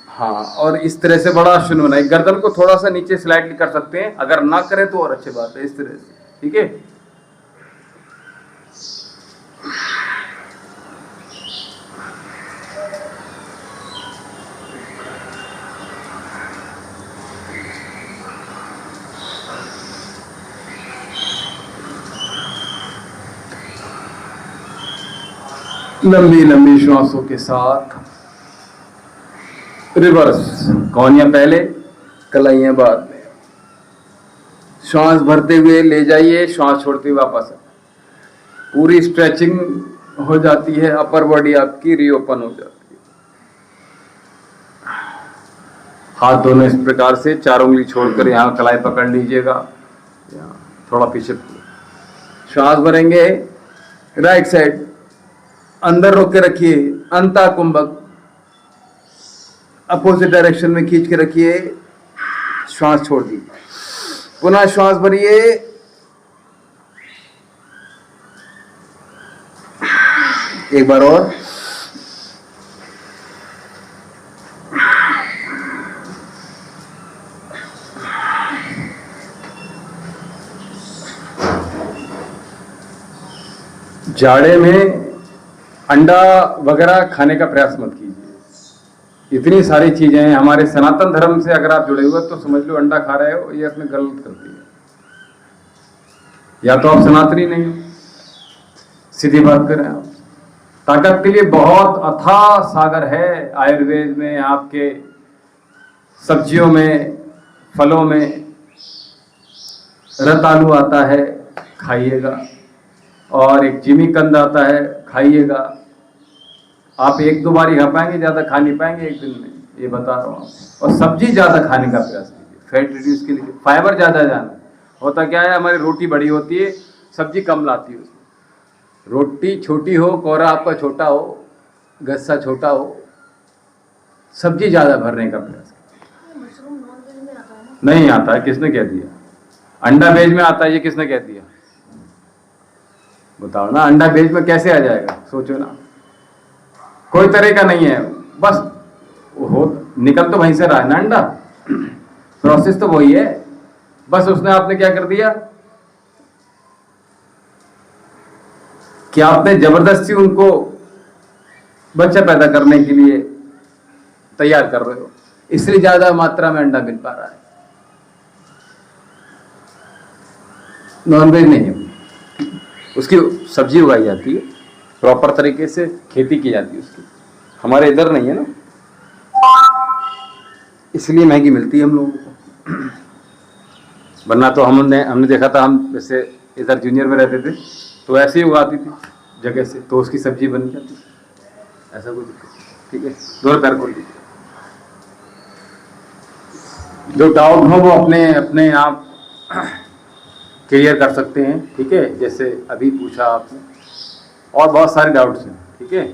हाँ। और इस तरह से बड़ा आसन बनाइए। गर्दन को थोड़ा सा नीचे स्लाइडली कर सकते हैं, अगर ना करें तो और अच्छी बात है, इस तरह से, ठीक है। लंबी लंबी श्वासों के साथ रिवर्स, कोहनियां पहले, कलाइयां बाद में। श्वास भरते हुए ले जाइए, श्वास छोड़ते हुए वापस। पूरी स्ट्रेचिंग हो जाती है, अपर बॉडी आपकी रीओपन हो जाती है। हाथ दोनों इस प्रकार से, 4 उंगली छोड़कर यहाँ कलाई पकड़ लीजिएगा, थोड़ा पीछे। श्वास भरेंगे, राइट साइड अंदर रोक के रखिए, अंता कुंभक अपोजिट डायरेक्शन में खींच के रखिए, श्वास छोड़ दीजिए, पुनः श्वास भरिए, एक बार और, जाड़े में अंडा वगैरह खाने का प्रयास मत कीजिए। इतनी सारी चीजें हैं हमारे सनातन धर्म से, अगर आप जुड़े हुए तो समझ लो अंडा खा रहे हो, ये अपने गलत करती है। या तो आप सनातनी नहीं हो, सीधी बात करें आप। ताकत के लिए बहुत अथाह सागर है आयुर्वेद में, आपके सब्जियों में, फलों में। रतालू आता है, खाइएगा, और एक जिमीकंद आता है, खाइएगा। आप 1-2 बार ही खा पाएंगे, ज्यादा खा नहीं पाएंगे एक दिन में, ये बता रहा हूँ। और सब्जी ज्यादा खाने का प्रयास कीजिए, फैट रिड्यूस के लिए। फाइबर ज्यादा जाना, होता क्या है, हमारी रोटी बड़ी होती है, सब्जी कम लाती है। रोटी छोटी हो, कोहरा आपका छोटा हो, गस्सा छोटा हो, सब्जी ज्यादा भरने का प्रयास कीजिए। मशरूम नॉन वेज में आता है ना? नहीं आता है, किसने कह दिया? अंडा वेज में आता है, ये किसने कह दिया? बताओ ना, अंडा वेज में कैसे आ जाएगा, सोचो ना। कोई तरह का नहीं है, बस हो निकल तो वहीं से रहा है ना अंडा, प्रोसेस तो वही है, बस उसने आपने क्या कर दिया कि आपने जबरदस्ती उनको बच्चा पैदा करने के लिए तैयार कर रहे हो, इसलिए ज्यादा मात्रा में अंडा मिल पा रहा है। नॉनवेज नहीं है, उसकी सब्जी उगाई जाती है, प्रॉपर तरीके से खेती की जाती है उसकी, हमारे इधर नहीं है ना, इसलिए महंगी मिलती है हम लोगों को। वरना तो हमने देखा था, हम जैसे इधर जूनियर में रहते थे तो ऐसे ही उगाती थी जगह से, तो उसकी सब्जी बन जाती, ऐसा कोई दिक्कत। ठीक है, दो पैर खोल लीजिए। जो डाउट हो वो अपने अपने आप क्लियर कर सकते हैं। ठीक है, जैसे अभी पूछा आपने, और बहुत सारे डाउट्स हैं। ठीक है,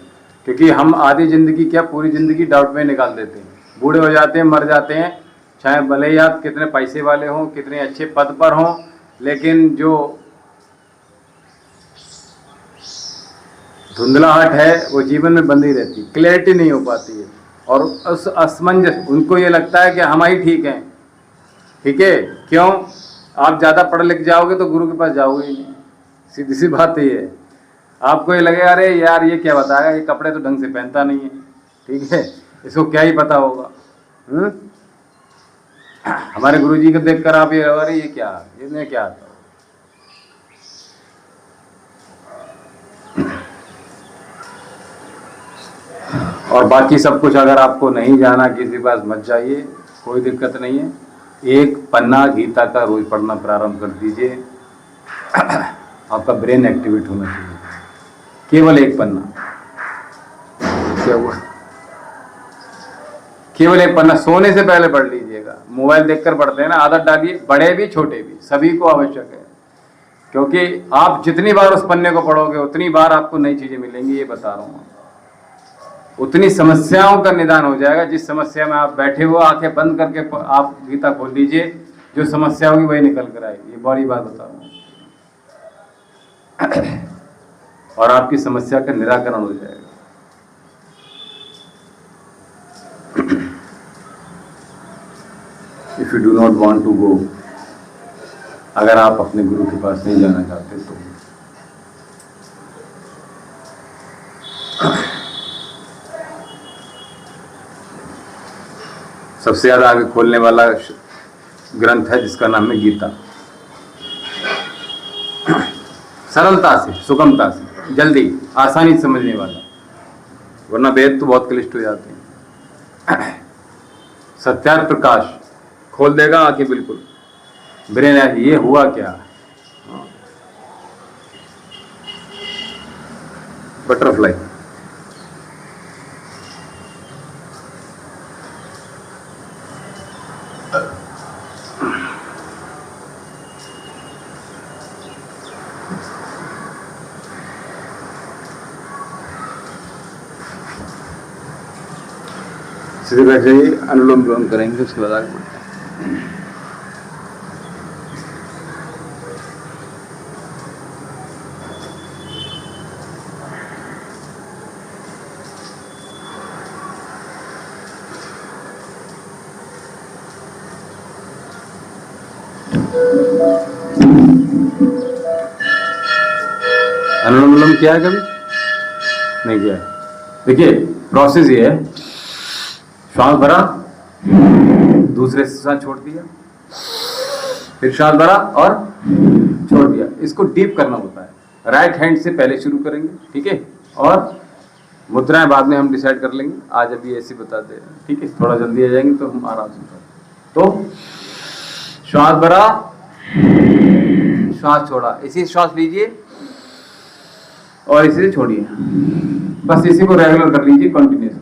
क्योंकि हम आधी जिंदगी क्या पूरी जिंदगी डाउट में निकाल देते हैं, बूढ़े हो जाते हैं, मर जाते हैं, चाहे भले ही आप कितने पैसे वाले हों, कितने अच्छे पद पर हों, लेकिन जो धुंधलाहट है वो जीवन में बंदी रहती, क्लैरिटी नहीं हो पाती है, और उस असमंजस, उनको ये लगता है कि हम ही ठीक हैं। ठीक है, क्यों? आप ज़्यादा पढ़ लिख जाओगे तो गुरु के पास जाओगे ही नहीं, सीधी सी बात ये है। आपको ये लगेगा अरे यार ये क्या बताएगा, ये कपड़े तो ढंग से पहनता नहीं है, ठीक है, इसको क्या ही पता होगा। हमारे गुरुजी को देखकर आप ये अरे ये क्या, ये क्या आता। और बाकी सब कुछ अगर आपको नहीं जाना, किसी पास मत जाइए, कोई दिक्कत नहीं है। एक पन्ना गीता का रोज पढ़ना प्रारंभ कर दीजिए, आपका ब्रेन एक्टिवेट होना चाहिए, केवल एक पन्ना। क्या हुआ? केवल एक पन्ना, सोने से पहले पढ़ लीजिएगा। मोबाइल देखकर पढ़ते हैं ना, आदत डालिए, बड़े भी छोटे भी, सभी को आवश्यक है, क्योंकि आप जितनी बार उस पन्ने को पढ़ोगे उतनी बार आपको नई चीजें मिलेंगी, ये बता रहा हूँ। उतनी समस्याओं का निदान हो जाएगा। जिस समस्या में आप बैठे हो, आंखें बंद करके आप गीता खोल लीजिए, जो समस्या होगी वही निकल कर आएगी, ये बड़ी बात बता रहा हूँ। और आपकी समस्या का निराकरण हो जाएगा। If you do not want to go, अगर आप अपने गुरु के पास नहीं जाना चाहते तो सबसे ज्यादा आगे खोलने वाला ग्रंथ है जिसका नाम है गीता। सरलता से, सुगमता से, जल्दी, आसानी समझने वाला, वरना वेद तो बहुत क्लिष्ट हो जाते हैं। सत्यार्थ प्रकाश खोल देगा आके, बिल्कुल ब्रेन है, ये हुआ क्या, बटरफ्लाई। सीधे बैठ जाइए, अनुलोम विलोम करेंगे, उसके बाद आगे बढ़ते हैं। अनुलोम विलोम किया है कभी? नहीं किया। देखिए प्रोसेस ये है, श्वास भरा, दूसरे से श्वास छोड़ दिया, फिर श्वास भरा और छोड़ दिया। इसको डीप करना होता है। राइट हैंड से पहले शुरू करेंगे, ठीक है, और मुद्राएं बाद में हम डिसाइड कर लेंगे, आज अभी ऐसे बताते हैं, ठीक है, थोड़ा जल्दी आ जाएंगे तो हम आराम से करें। तो श्वास भरा, श्वास छोड़ा, इसी श्वास लीजिए और इसे छोड़िए, बस इसी को रेगुलर कर लीजिए, कंटिन्यूस।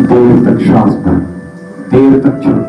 देर तक श्वास पर, देर तक चलो।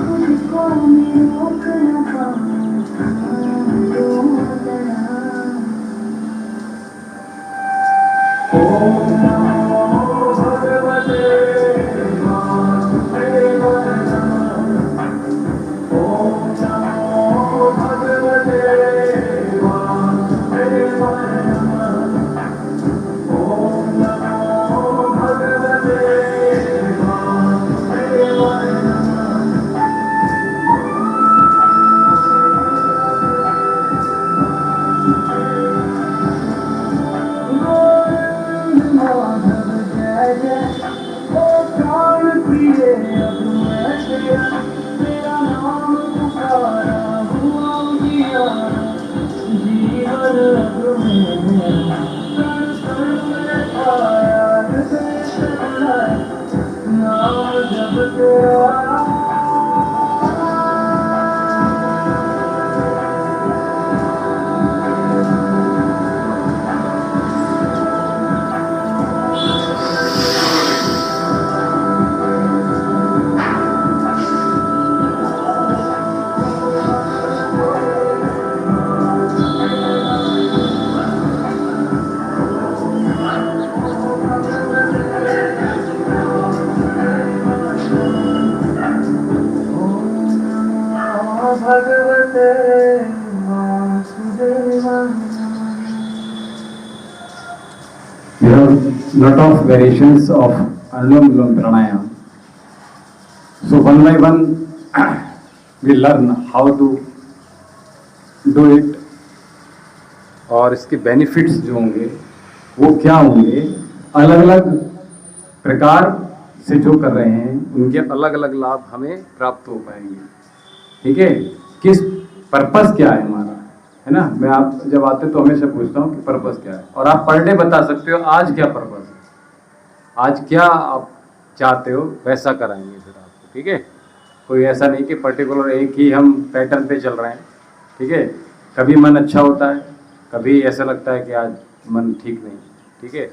खुद को मैं रोक न पाऊं, दो तरह There are lot of variations of Anulom Vilom Pranayam. So one by one we learn how to do it और इसके बेनिफिट्स जो होंगे वो क्या होंगे, अलग अलग प्रकार से जो कर रहे हैं उनके अलग अलग लाभ हमें प्राप्त हो पाएंगे। ठीक है, किस पर्पस क्या है हमारा, है ना। मैं आप जब आते तो हमेशा पूछता हूँ कि पर्पस क्या है, और आप पर डे बता सकते हो आज क्या पर्पस है, आज क्या आप चाहते हो, वैसा कराएंगे फिर आपको। ठीक है, कोई ऐसा नहीं कि पर्टिकुलर एक ही हम पैटर्न पे चल रहे हैं। ठीक है, कभी मन अच्छा होता है, कभी ऐसा लगता है कि आज मन ठीक नहीं। ठीक है,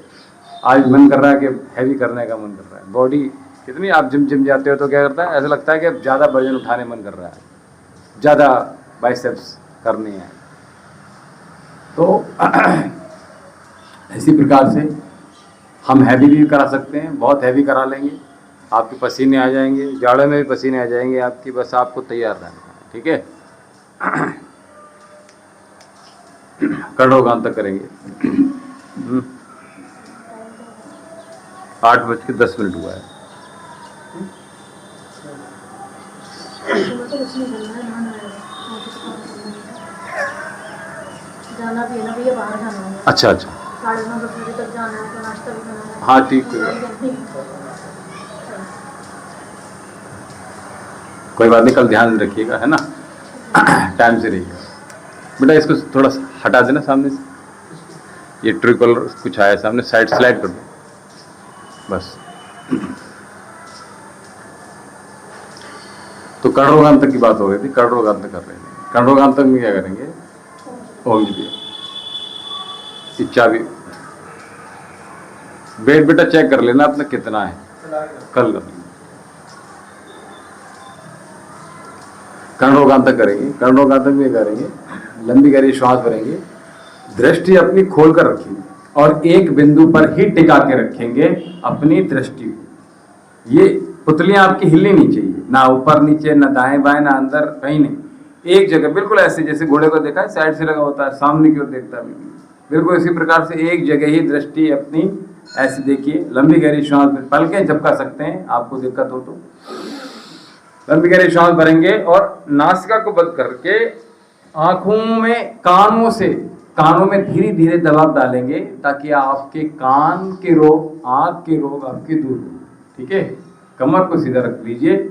आज मन कर रहा है कि हैवी करने का मन कर रहा है, बॉडी कितनी, आप जिम जाते हो तो क्या करता है, ऐसा लगता है कि ज़्यादा वजन उठाने मन कर रहा है, ज़्यादा बाइसेप्स करनी है। तो इसी प्रकार से हम हैवी भी करा सकते हैं, बहुत हैवी करा लेंगे, आपके पसीने आ जाएंगे, जाड़े में भी पसीने आ जाएंगे आपकी, बस आपको तैयार रहना है। ठीक है, कठोरगान तक करेंगे। 8:10 हुआ है। जाना भी है ना भैया, बाहर जाना है। अच्छा अच्छा, 9:30 बजे तक जाना है, तो नाश्ता भी करना है। हाँ ठीक है, कोई बात नहीं, कल ध्यान रखिएगा, है ना। टाइम से रहिएगा बेटा। इसको थोड़ा हटा देना सामने से, ये ट्रिकल कुछ आया सामने, साइड स्लाइड कर दो बस। तो कठोरगान तक की बात हो गई थी, कठोरगान तक कर रहे हैं। कठोरगान तक में क्या करेंगे, ओम जी इच्छा भी। वेट बेटा चेक कर लेना अपना कितना है, कल कर लेंगे। कठोरगान तक करेंगे, कठोरगान तक में करेंगे, लंबी गहरी श्वास भरेंगे, दृष्टि अपनी खोल कर रखेंगे और एक बिंदु पर ही टिका के रखेंगे अपनी दृष्टि को। ये पुतलियां आपकी हिलनी नहीं चाहिए, ना ऊपर नीचे, ना दाएं बाएं, ना अंदर, कहीं नहीं, एक जगह बिल्कुल ऐसे, जैसे घोड़े को देखा है साइड से लगा होता है, सामने की ओर देखता है, बिल्कुल इसी प्रकार से एक जगह ही दृष्टि अपनी ऐसी देखिए। लंबी गहरी श्वास, पलकें झपका सकते हैं आपको दिक्कत हो तो। लंबी गहरी श्वास भरेंगे और नासिका को बंद करके आंखों में, कानों में धीरे धीरे दबाव डालेंगे, ताकि आपके कान के रोग, आंख के रोग आपके दूर हो। ठीक है, कमर को सीधा रख लीजिए।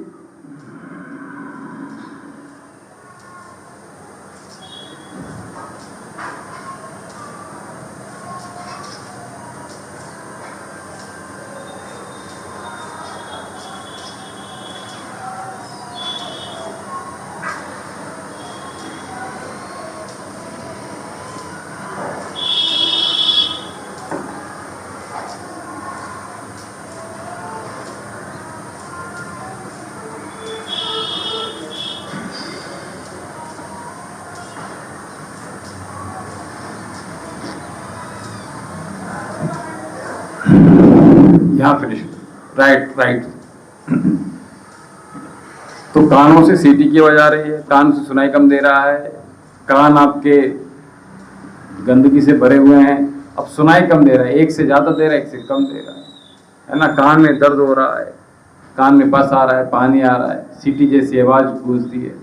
यहाँ फिनिश, राइट। तो कानों से सीटी की आवाज आ रही है, कान से सुनाई कम दे रहा है, कान आपके गंदगी से भरे हुए हैं, अब सुनाई कम दे रहा है, एक से ज्यादा दे रहा है, एक से कम दे रहा है ना। कान में दर्द हो रहा है, कान में पस आ रहा है, पानी आ रहा है, सीटी जैसी आवाज गूंजती है,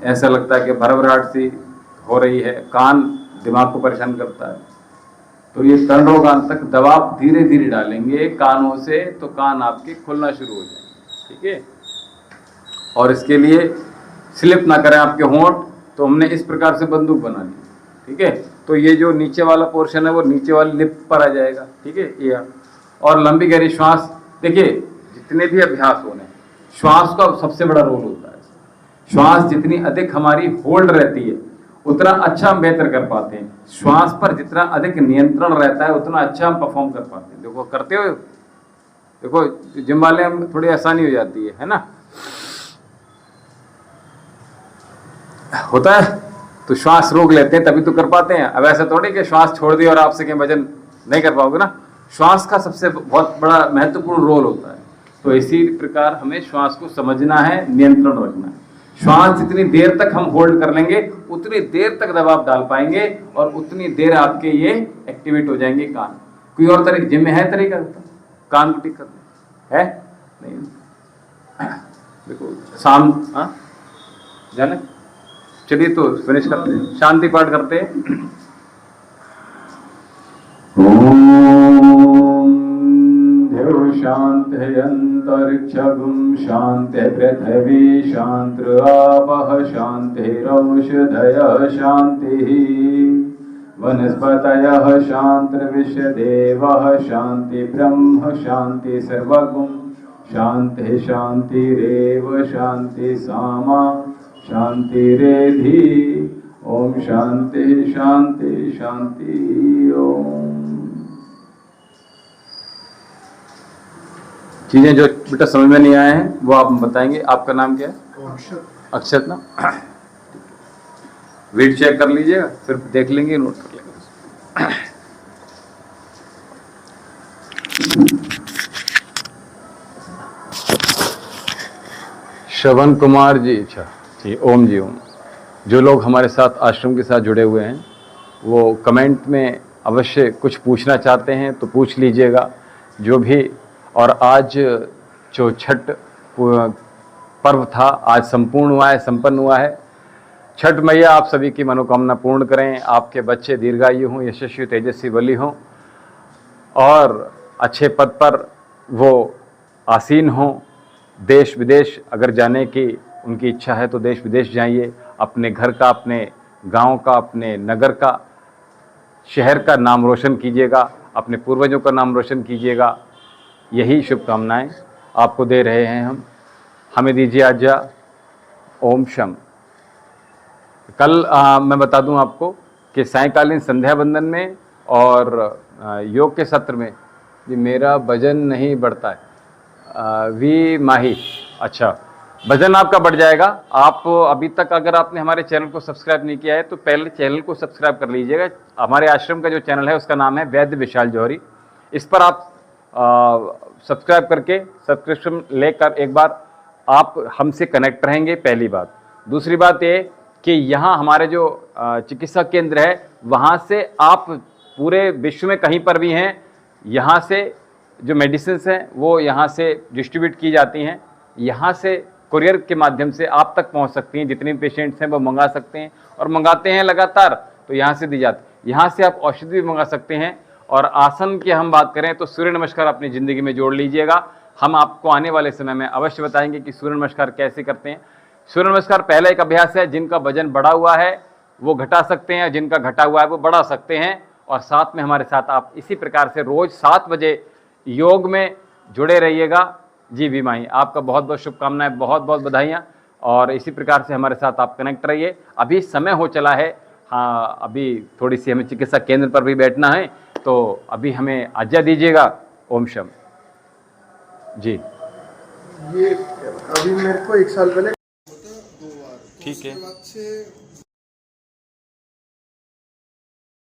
ऐसा लगता है कि भरभराहट सी हो रही है, कान दिमाग को परेशान करता है। तो ये कठोरगान तक दबाव धीरे धीरे डालेंगे कानों से, तो कान आपके खुलना शुरू हो जाएंगे। ठीक है, और इसके लिए स्लिप ना करें आपके होंठ, तो हमने इस प्रकार से बंदूक बना ली। ठीक है। तो ये जो नीचे वाला पोर्शन है वो नीचे वाली लिप पर आ जाएगा, ठीक है ये। और लंबी गहरी श्वास, देखिए जितने भी अभ्यास होने, श्वास का सबसे बड़ा रोल होता है। श्वास जितनी अधिक हमारी होल्ड रहती है उतना अच्छा हम बेहतर कर पाते हैं। श्वास पर जितना अधिक नियंत्रण रहता है उतना अच्छा हम परफॉर्म कर पाते हैं। देखो करते हो, देखो जिम वाले हम थोड़ी आसानी हो जाती है ना, होता है तो श्वास रोक लेते हैं तभी तो कर पाते हैं। अब ऐसा थोड़ी कि श्वास छोड़ दी और आपसे कहीं वजन नहीं कर पाओगे ना। श्वास का सबसे बहुत बड़ा महत्वपूर्ण रोल होता है। तो इसी प्रकार हमें श्वास को समझना है, नियंत्रण रखना है। श्वास जितनी देर तक हम होल्ड कर लेंगे उतनी देर तक दबाव डाल पाएंगे और उतनी देर आपके ये एक्टिवेट हो जाएंगे कान। कोई और तरीका जिम में है तरीका कान को ठीक करना है? नहीं। देखो शाम, हाँ जाने, चलिए तो फिनिश करते हैं, शांति पाठ करते हैं। शांति अंतरिक्षगुं शांति पृथ्वी शांति आपः शांतिरौषधयः शांतिः वनस्पतयः शांतिर्विश्वदेवः शांति ब्रह्म शांति सर्वगुं शांति शांतिरेव शांति सामा शांतिरेधि। ओम शांति शांति शांति। ओम। चीजें जो बेटा समझ में नहीं आए हैं वो आप बताएंगे। आपका नाम क्या है? अक्षत ना। वेट चेक कर लीजिएगा, फिर देख लेंगे, नोट कर लेंगे। श्रवण कुमार जी, अच्छा जी, ओम जी ओम। जो लोग हमारे साथ आश्रम के साथ जुड़े हुए हैं वो कमेंट में अवश्य कुछ पूछना चाहते हैं तो पूछ लीजिएगा जो भी। और आज जो छठ पर्व था आज संपूर्ण हुआ है, संपन्न हुआ है। छठ मैया आप सभी की मनोकामना पूर्ण करें, आपके बच्चे दीर्घायु हों, यशस्वी तेजस्वी बली हों और अच्छे पद पर वो आसीन हों। देश विदेश अगर जाने की उनकी इच्छा है तो देश विदेश जाइए। अपने घर का, अपने गांव का, अपने नगर का, शहर का नाम रोशन कीजिएगा, अपने पूर्वजों का नाम रोशन कीजिएगा। यही शुभकामनाएं आपको दे रहे हैं हम। हमें दीजिए आज्ञा। ओम शम। कल मैं बता दूं आपको कि सायंकालीन संध्या बंदन में और योग के सत्र में जी मेरा वजन नहीं बढ़ता है। वी माही, अच्छा वजन आपका बढ़ जाएगा। आप अभी तक अगर आपने हमारे चैनल को सब्सक्राइब नहीं किया है तो पहले चैनल को सब्सक्राइब कर लीजिएगा। हमारे आश्रम का जो चैनल है उसका नाम है वैद्य विशाल जौहरी। इस पर आप सब्सक्राइब करके सब्सक्रिप्शन लेकर एक बार आप हमसे कनेक्ट रहेंगे, पहली बात। दूसरी बात ये कि यहाँ हमारे जो चिकित्सा केंद्र है वहाँ से आप पूरे विश्व में कहीं पर भी हैं, यहाँ से जो मेडिसिन हैं वो यहाँ से डिस्ट्रीब्यूट की जाती हैं। यहाँ से कुरियर के माध्यम से आप तक पहुँच सकती हैं। जितने पेशेंट्स हैं वो मंगा सकते हैं और मंगाते हैं लगातार, तो यहाँ से दी जाती है। यहाँ से आप औषधि भी मंगा सकते हैं। और आसन की हम बात करें तो सूर्य नमस्कार अपनी ज़िंदगी में जोड़ लीजिएगा। हम आपको आने वाले समय में अवश्य बताएंगे कि सूर्य नमस्कार कैसे करते हैं। सूर्य नमस्कार पहला एक अभ्यास है, जिनका वजन बढ़ा हुआ है वो घटा सकते हैं, जिनका घटा हुआ है वो बढ़ा सकते हैं। और साथ में हमारे साथ आप इसी प्रकार से रोज़ 7 बजे योग में जुड़े रहिएगा। जी भी माही, आपका बहुत बहुत शुभकामनाएं, बहुत बहुत बधाइयाँ। और इसी प्रकार से हमारे साथ आप कनेक्ट रहिए। अभी समय हो चला है, हाँ अभी थोड़ी सी हमें चिकित्सा केंद्र पर भी बैठना है, तो अभी हमें आज्ञा दीजिएगा। ओम शम जी। ये अभी मेरे को 1 साल पहले ठीक है। उसके बाद से